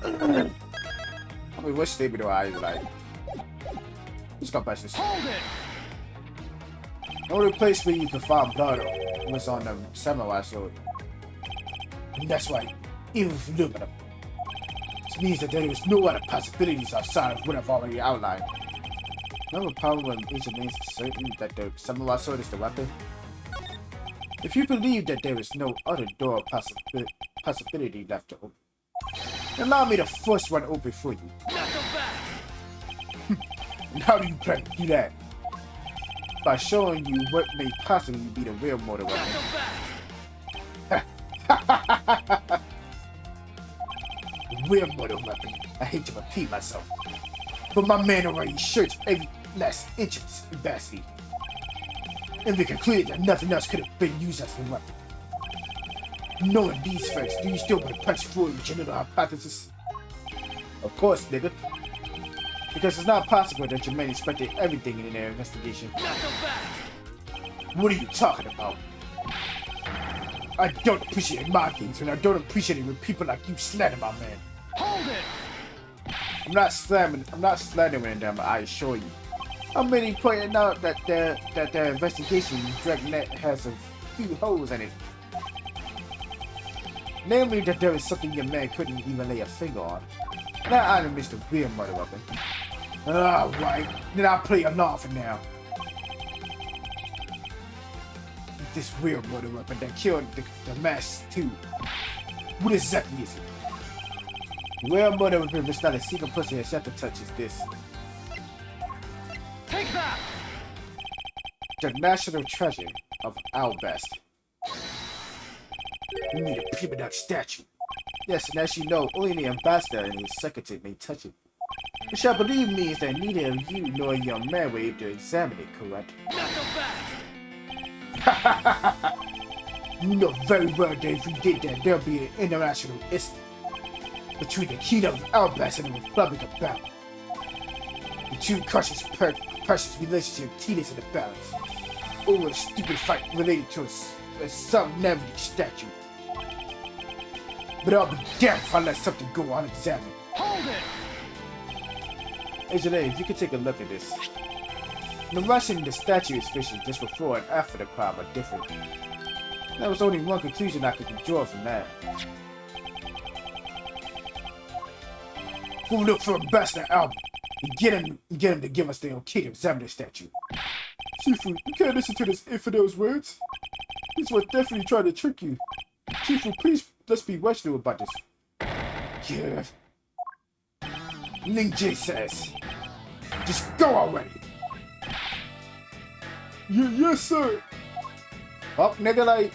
I mean, what statement do I like? Let's go past this. Hold it! The only place where you can find blood was on the samurai sword. And that's why, even if you look at them, this means that there is no other possibilities outside of what I've already outlined. No problem when it remains certain that the samurai sword is the weapon. If you believe that there is no other door possibility left to open, allow me to force one open for you. Not so fast! And how do you plan to do that? By showing you what may possibly be the real murder Not weapon. so fast! The real murder weapon. I hate to repeat myself, but my man already shirts every last inch of this embassy. And we concluded that nothing else could have been used as a weapon. Knowing these facts, do you still want to punch forward with your little hypothesis? Of course, nigga. Because it's not possible that your man expected everything in their investigation. Not so fast! What are you talking about? I don't appreciate my games, and I don't appreciate it when people like you slander my man. Hold it! I'm not slandering them, I assure you. I'm merely pointing out that their investigation dragnet has a few holes in it. Namely that there is something your man couldn't even lay a finger on. That item is the real murder weapon. Alright, then I'll play along for now. This real murder weapon that killed the Master 2. What exactly is it? The real murder weapon is not a single person has yet to touch is this. Take that! The national treasure of Albest. We need a prima donna statue. Yes, and as you know, only the ambassador and his secretary may touch it. Which I believe means that neither of you nor your man were able to examine it, correct? Not so fast! You know very well that if we did that, there'll be an international incident between the Kingdom of Albest and the Republic of Battle. The two precious relationship tedious in the balance. Over a stupid fight related to a some-neverty statue. But I'll be damned if I let something go unexamined. Hold it! Angela, if you could take a look at this. The Russian and the statue is fishing just before and after the crime are different. There was only one conclusion I could draw from that. We'll look for Ambassador Albert and get him to give us the okay to examine the statue. Shifu, you can't listen to this infidel's words. This was definitely trying to trick you. Shifu, please, let's be rational about this. Yeah. Ling Jie says, just go already. Yes, sir. Oh, nigga, like,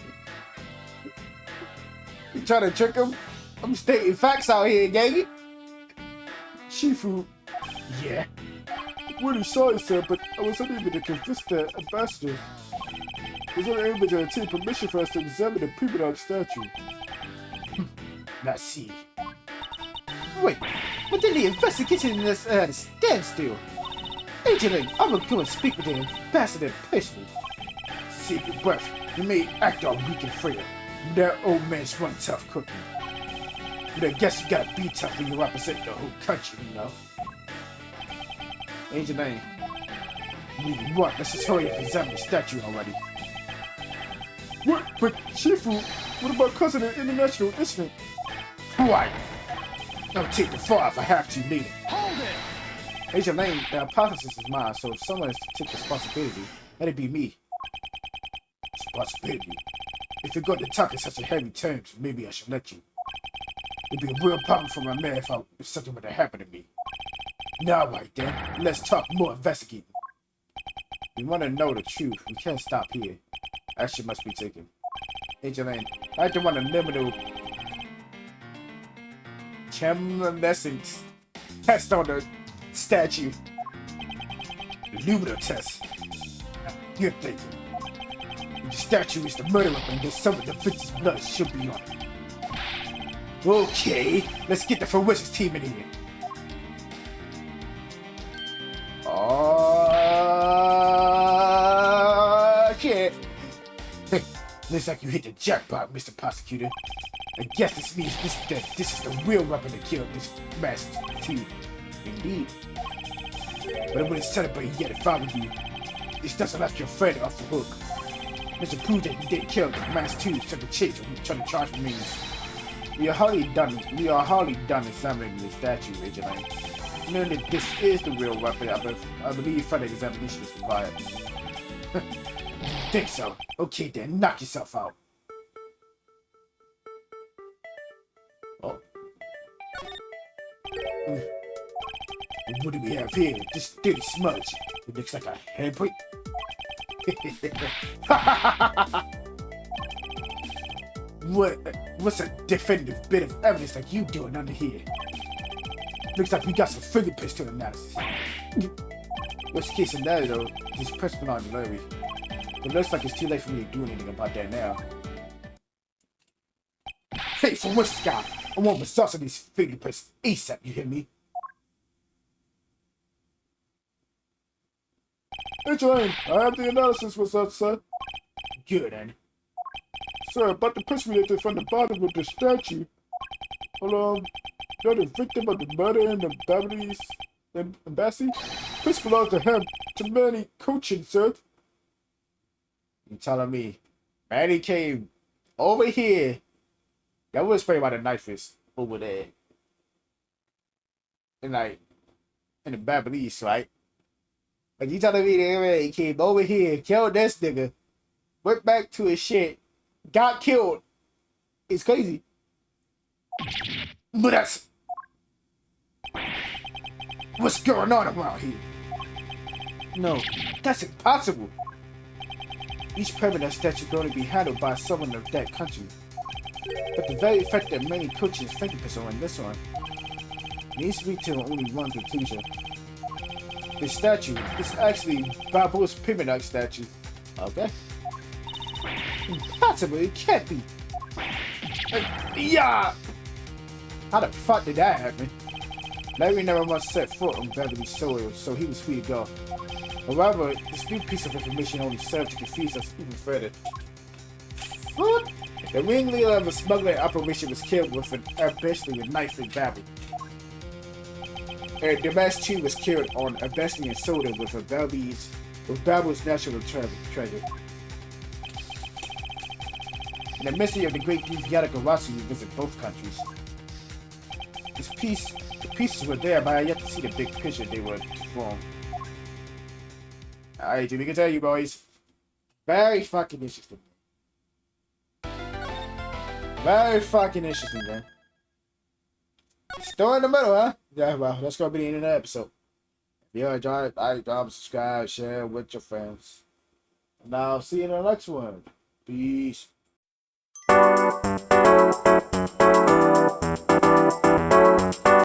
you trying to trick him? I'm stating facts out here, gang. Shifu, yeah. Really sorry, sir, but I was unable to convince the ambassador. I was unable to obtain permission for us to examine the prima donna statue. Let's see. Wait, but then the investigation is at a standstill. Agent, I'm gonna go and speak with the ambassador personally. Save your breath. You may act all weak and frail. That old man's one tough cookie. But I guess you gotta be tough when you represent the whole country, you know? Agent A. What? Let's just hurry up and examine the statue already. What? But Shifu, what about causing an international incident? Right. I'll take the fall if I have to later. Hold it! Agent Lane, the hypothesis is mine, so if someone is to take responsibility, let it be me. Responsibility? If you're going to talk in such a heavy terms, maybe I should let you. It'd be a real problem for my man if something were to happen to me. Now, right then, let's talk more investigating. We want to know the truth. We can't stop here. Action must be taken. Agent Lane, I don't want a liminal chemiluminescence test on the statue. The luminal test. You're thinking. If the statue is the murder weapon, then some of the victim's blood should be on it. Okay, let's get the forensics team in here. Oh, shit. Hey, looks like you hit the jackpot, Mr. Prosecutor. I guess this means this is the real weapon that killed this Master 2. Indeed. But I wouldn't celebrate yet if I were you. This doesn't let your friend off the hook. Mr. Prove that you didn't kill the Master 2 took the chase and trying to charge me. We are hardly done examining the statue, Agent Lane. Knowing that this is the real weapon, I believe further examination is required. Think so? Okay then, knock yourself out. Oh. What do we have here? This dirty smudge. It looks like a handprint. What's a definitive bit of evidence like you doing under here? Looks like we got some fingerprints to analysis. Worst case scenario, just press me on the Larry. It looks like it's too late for me to do anything about that now. Hey, for what's guy? I want results of these fingerprints ASAP, you hear me? Jane, I have the analysis results, sir. Good, and Sir, about the person related from the bottom of the statue. You're the victim of the murder in the Babylonese embassy? This belongs to him. To Manny coaching, sir. you telling me Manny came over here? That was probably why the knife is over there. And like in the Babylonese, right? Like you telling me that he came over here, killed this nigga, went back to his shit, got killed. It's crazy. But that's what's going on around here. No, that's impossible. Each permanent statue can only be handled by someone of that country. But the very fact that many coaches fingerprints on this one needs to be to only one conclusion. The statue is actually Babu's permanent statue. Okay. Impossible, it can't be. Yeah! How the fuck did that happen? Larry never once set foot on Beverly's soil, so he was free to go. However, this new piece of information only served to confuse us even further. What? The ringleader of a smuggling operation was killed with an basically a knife in Babel. And the mass too was killed on a Bestian soda with Babel's national treasure. And the mystery of the great thief Yadagarasu visit both countries. The pieces were there, but I yet to see the big picture they were to form. Alright, we can tell you boys. Very fucking interesting. Very fucking interesting, man. Still in the middle, huh? Yeah, well, that's gonna be the end of the episode. If you enjoyed it, like, drop, subscribe, share with your friends. And I'll see you in the next one. Peace.